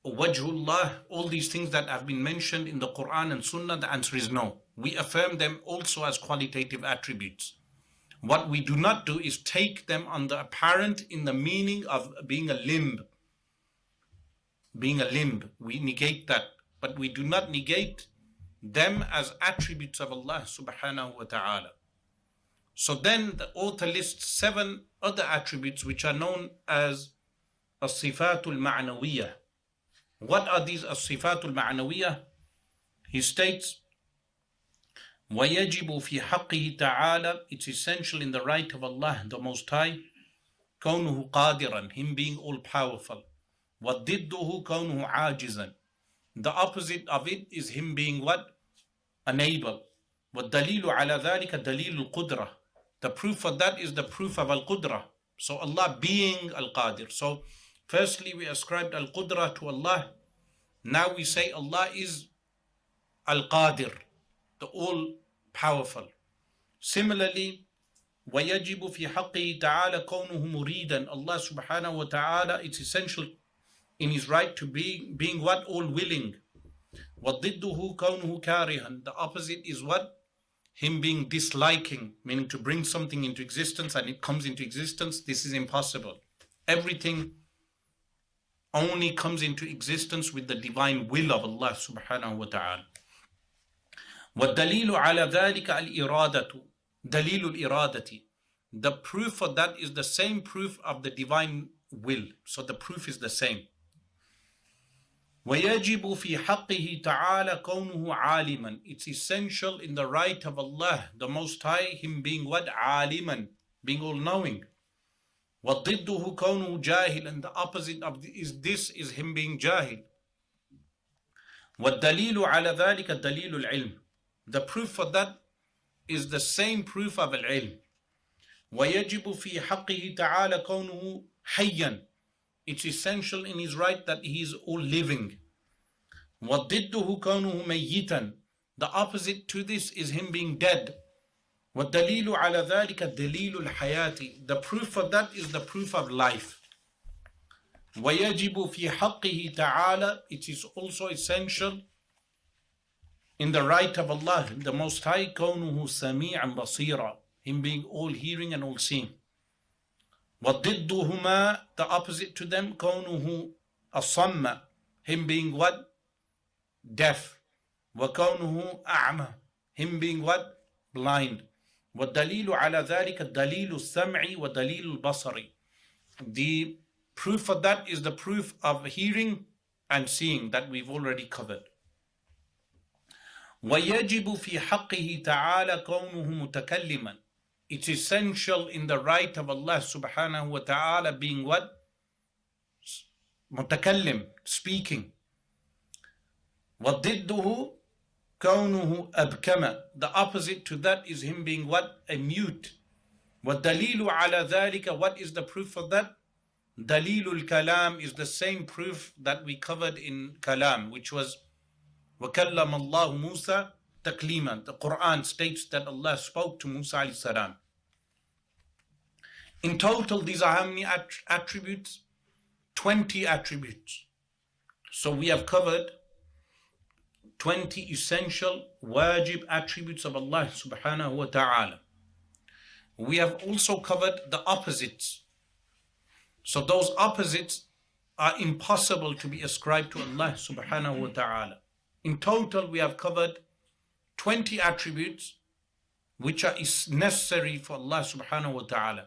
[SPEAKER 1] Wajhullah, all these things that have been mentioned in the Quran and Sunnah? The answer is no. We affirm them also as qualitative attributes. What we do not do is take them on the apparent in the meaning of being a limb. Being a limb, we negate that. But we do not negate them as attributes of Allah subhanahu wa ta'ala. So then the author lists 7 other attributes which are known as as-sifatul ma'nawiyah. What are these as-sifatul ma'nawiyah? He states, وَيَجِبُ فِي حَقِّهِ تَعَالَى, it's essential in the right of Allah the Most High, كَوْنُهُ قَادِرًا, Him being all-powerful. وَضِدُّهُ كَوْنُهُ عَاجِزًا, the opposite of it is Him being what? Unable. وَالدَّلِيلُ عَلَى ذَلِكَ دَلِيلُ الْقُدْرَةِ, the proof for that is the proof of al-Qudra. So Allah being al-Qadir. So firstly we ascribed al-Qudra to Allah. Now we say Allah is al-Qadir, the all-powerful. Similarly, وَيَجِبُ فِي حَقِّهِ تَعَالَى كَوْنُهُ مُرِيدًا, Allah subhanahu wa ta'ala, it's essential in His right to being what? All-willing. وَضِدُّهُ كَوْنُهُ كَارِهًا, the opposite is what? Him being disliking, meaning to bring something into existence and it comes into existence. This is impossible. Everything only comes into existence with the divine will of Allah subhanahu wa ta'ala. وَالدَّلِيلُ عَلَى ذَلِكَ الْإِرَادَةُ, دَلِيلُ الْإِرَادَةِ, the proof for that is the same proof of the divine will. So the proof is the same. وَيَجِبُ فِي حَقِّهِ تَعَالَى كَوْنُهُ عَالِمًا, it's essential in the right of Allah the Most High, Him being what? عَالِمًا, being all-knowing. وَضِدُّهُ كَوْنُهُ جَاهِلًا, the opposite of this is Him being jahil. وَالدَّلِيلُ عَلَى ذَلِكَ دَلِيلُ الْعِلْمِ, the proof for that is the same proof of al-ilm. وَيَجِبُ فِي حَقِّهِ تَعَالَى كَوْنُهُ حَيًّا, it's essential in His right that He is all living. وَضِدُّهُ كَوْنُهُ مَيِّتًا, the opposite to this is Him being dead. وَالدَّلِيلُ عَلَى ذَلِكَ دَلِيلُ الْحَيَاةِ, the proof for that is the proof of life. وَيَجِبُ فِي حَقِّهِ تَعَالَى, it is also essential in the right of Allah the Most High, كَوْنُهُ سَمِيعًا بَصِيرًا, Him being all hearing and all seeing. وَضِدُّهُمَا, the opposite to them, كَوْنُهُ أَصَمَّ, Him being what? Deaf. وَكَوْنُهُ أَعْمَى, Him being what? Blind. وَالدَّلِيلُ عَلَى ذَلِكَ دَلِيلُ السَّمْعِ وَدَلِيلُ الْبَصَرِ, the proof for that is the proof of hearing and seeing that we've already covered. وَيَجِبُ فِي حَقِّهِ تَعَالَى كَوْنُهُ مُتَكَلِّمًا, it's essential in the right of Allah subhanahu wa ta'ala being what? Mutakallim, speaking. وَضِدُّهُ كَوْنُهُ أَبْكَمًا, the opposite to that is Him being what? A mute. وَالدَّلِيلُ عَلَى ذَلِكَ, what is the proof for that? دَلِيلُ الْكَلَامِ is the same proof that we covered in Kalam, which was وَكَلَّمَ اللَّهُ مُوسَى تَكْلِيمًا, the Quran states that Allah spoke to Musa alayhi salam. In total, these are how many attributes? 20 attributes. So we have covered 20 essential wajib attributes of Allah subhanahu wa ta'ala. We have also covered the opposites. So those opposites are impossible to be ascribed to Allah subhanahu wa ta'ala. In total, we have covered 20 attributes which are necessary for Allah subhanahu wa ta'ala.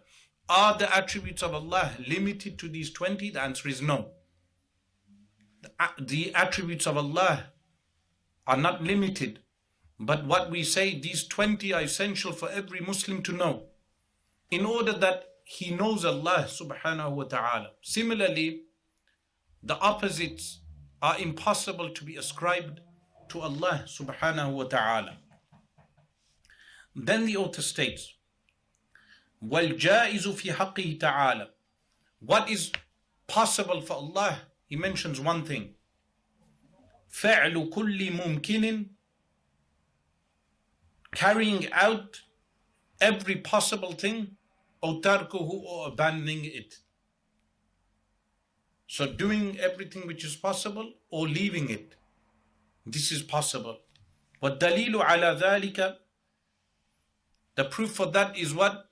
[SPEAKER 1] Are the attributes of Allah limited to these 20? The answer is no. The attributes of Allah are not limited. But what we say, these 20 are essential for every Muslim to know, in order that he knows Allah subhanahu wa ta'ala. Similarly, the opposites are impossible to be ascribed to Allah subhanahu wa ta'ala. Then the author states, وَالْجَائِزُ فِي حَقِّهِ تَعَالَى. What is possible for Allah? He mentions one thing. فَعْلُ كُلِّ مُمْكِنٍ. Carrying out every possible thing, أو تركه, or abandoning it. So doing everything which is possible or leaving it. This is possible. وَالدَّلِيلُ عَلَى ذَلِكَ. The proof for that is what?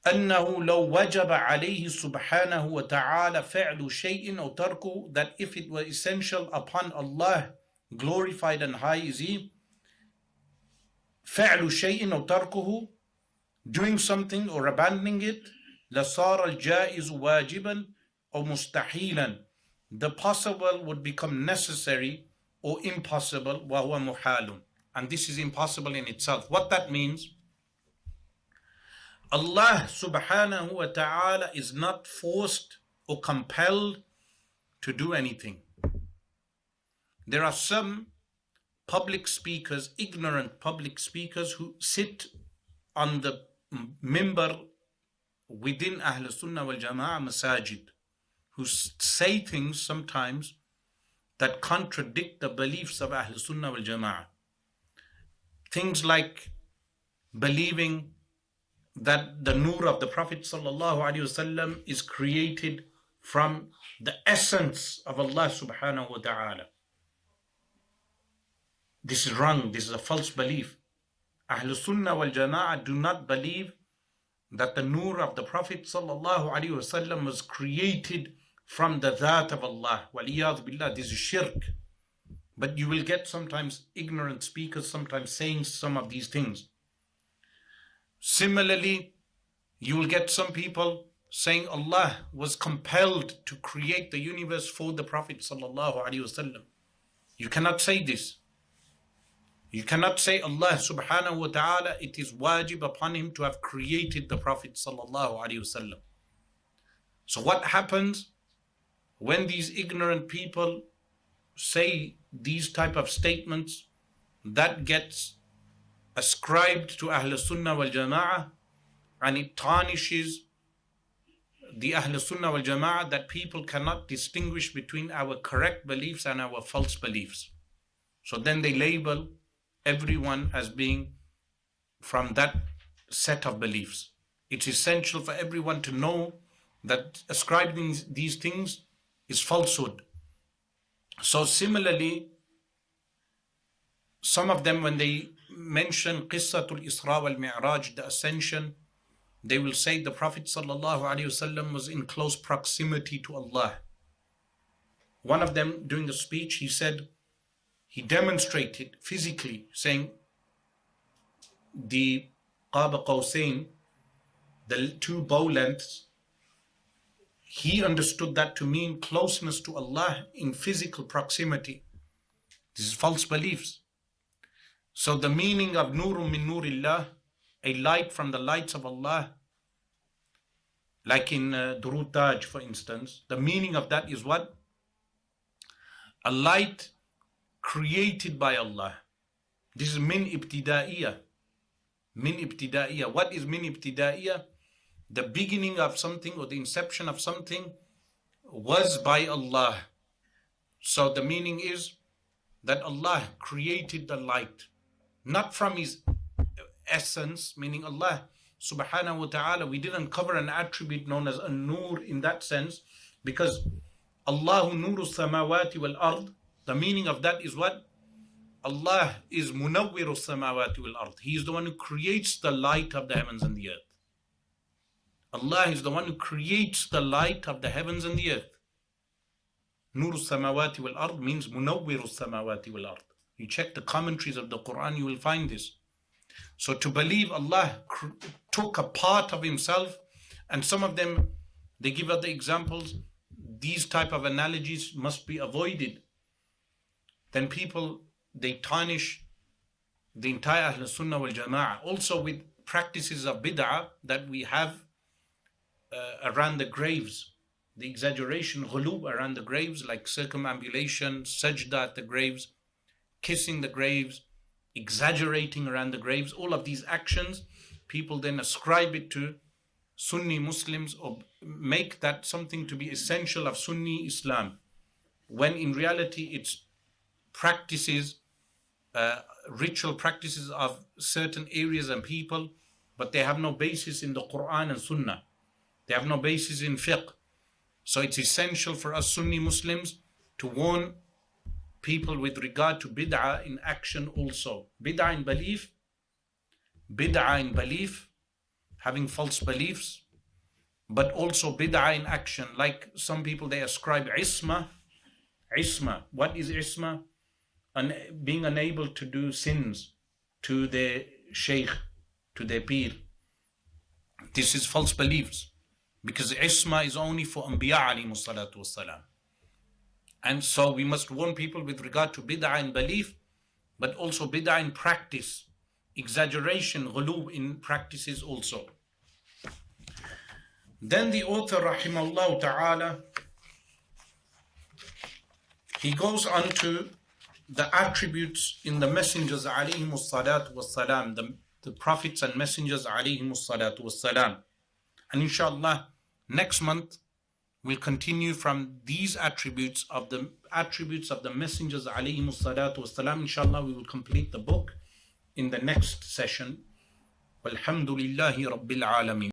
[SPEAKER 1] أنه لو وجب عليه سبحانه وتعالى فعل شيء أو تركه. That if it were essential upon Allah, glorified and high is He, فعل شيء أو تركه, doing something or abandoning it, لصار الجائز واجبا أو مستحيلا. The possible would become necessary or impossible, وهو محال. And this is impossible in itself. What that means, Allah subhanahu wa ta'ala is not forced or compelled to do anything. There are some public speakers, ignorant public speakers, who sit on the minbar within Ahl Sunnah wal Jama'ah masajid, who say things sometimes that contradict the beliefs of Ahl Sunnah wal Jama'ah. Things like believing that the nur of the Prophet sallallahu alaihi wasallam is created from the essence of Allah subhanahu wa ta'ala. This is wrong. This is a false belief. Ahl Sunnah wal Jama'ah do not believe that the nur of the Prophet sallallahu alaihi wasallam was created from the dhat of Allah. Waliyadhu billah, this is shirk. But you will get sometimes ignorant speakers sometimes saying some of these things. Similarly, you will get some people saying Allah was compelled to create the universe for the Prophet sallallahu alaihi wasallam. You cannot say this. You cannot say Allah subhanahu wa ta'ala, it is wajib upon him to have created the Prophet sallallahu alaihi wasallam. So what happens when these ignorant people say these type of statements? That gets ascribed to Ahl Sunnah wal Jama'ah, and it tarnishes the Ahl Sunnah wal Jama'ah, that people cannot distinguish between our correct beliefs and our false beliefs. So then they label everyone as being from that set of beliefs. It's essential for everyone to know that ascribing these things is falsehood. So similarly, some of them, when they mention Qissatul Isra wal Mi'raj, the ascension, they will say the Prophet sallallahu alaihi wasallam was in close proximity to Allah. One of them, during the speech, he said, he demonstrated physically, saying the Qaba Qawsain, the two bow lengths, he understood that to mean closeness to Allah in physical proximity. This is false beliefs. So the meaning of Nurun min Nurillah, a light from the lights of Allah, like in Durud Taj, for instance, the meaning of that is what? A light created by Allah. This is min ibtida'iyah. Min ibtida'iyah. What is min ibtida'iyah? The beginning of something or the inception of something was by Allah. So the meaning is that Allah created the light, not from His essence, meaning Allah subhanahu wa ta'ala. We didn't cover an attribute known as a nur in that sense, because Allahu nuru samawati wal ard. The meaning of that is what? Allah is munawwiru samawati wal ard. He is the one who creates the light of the heavens and the earth. Allah is the one who creates the light of the heavens and the earth. Nuru samawati wal ard means munawwiru samawati wal ard. You check the commentaries of the Quran, you will find this. So to believe Allah took a part of himself, and some of them, they give other examples, these type of analogies must be avoided. Then people, they tarnish the entire Ahl Sunnah wal Jama'ah. Also with practices of bid'ah that we have around the graves, the exaggeration, ghulub around the graves, like circumambulation, sajda at the graves, kissing the graves, exaggerating around the graves, all of these actions, people then ascribe it to Sunni Muslims or make that something to be essential of Sunni Islam, when in reality it's practices, ritual practices of certain areas and people, but they have no basis in the Quran and Sunnah. They have no basis in fiqh. So it's essential for us Sunni Muslims to warn people with regard to bid'ah in action also. Bid'ah in belief, having false beliefs, but also bid'ah in action. Like some people, they ascribe isma. What is isma? Being unable to do sins to their sheikh, to their peer. This is false beliefs, because isma is only for Anbiya alayhimu salatu wassalam. And so we must warn people with regard to bid'ah in belief, but also bid'ah in practice, exaggeration, ghulub in practices also. Then the author, rahimahullah ta'ala, he goes on to the attributes in the messengers, alayhimu salatu wassalam, the prophets and messengers, alayhimu salatu wassalam. And inshallah, next month, we'll continue from these attributes of the messengers, alayhimu salatu wassalam. Inshallah, we will complete the book in the next session. Walhamdulillahi Rabbil Alameen.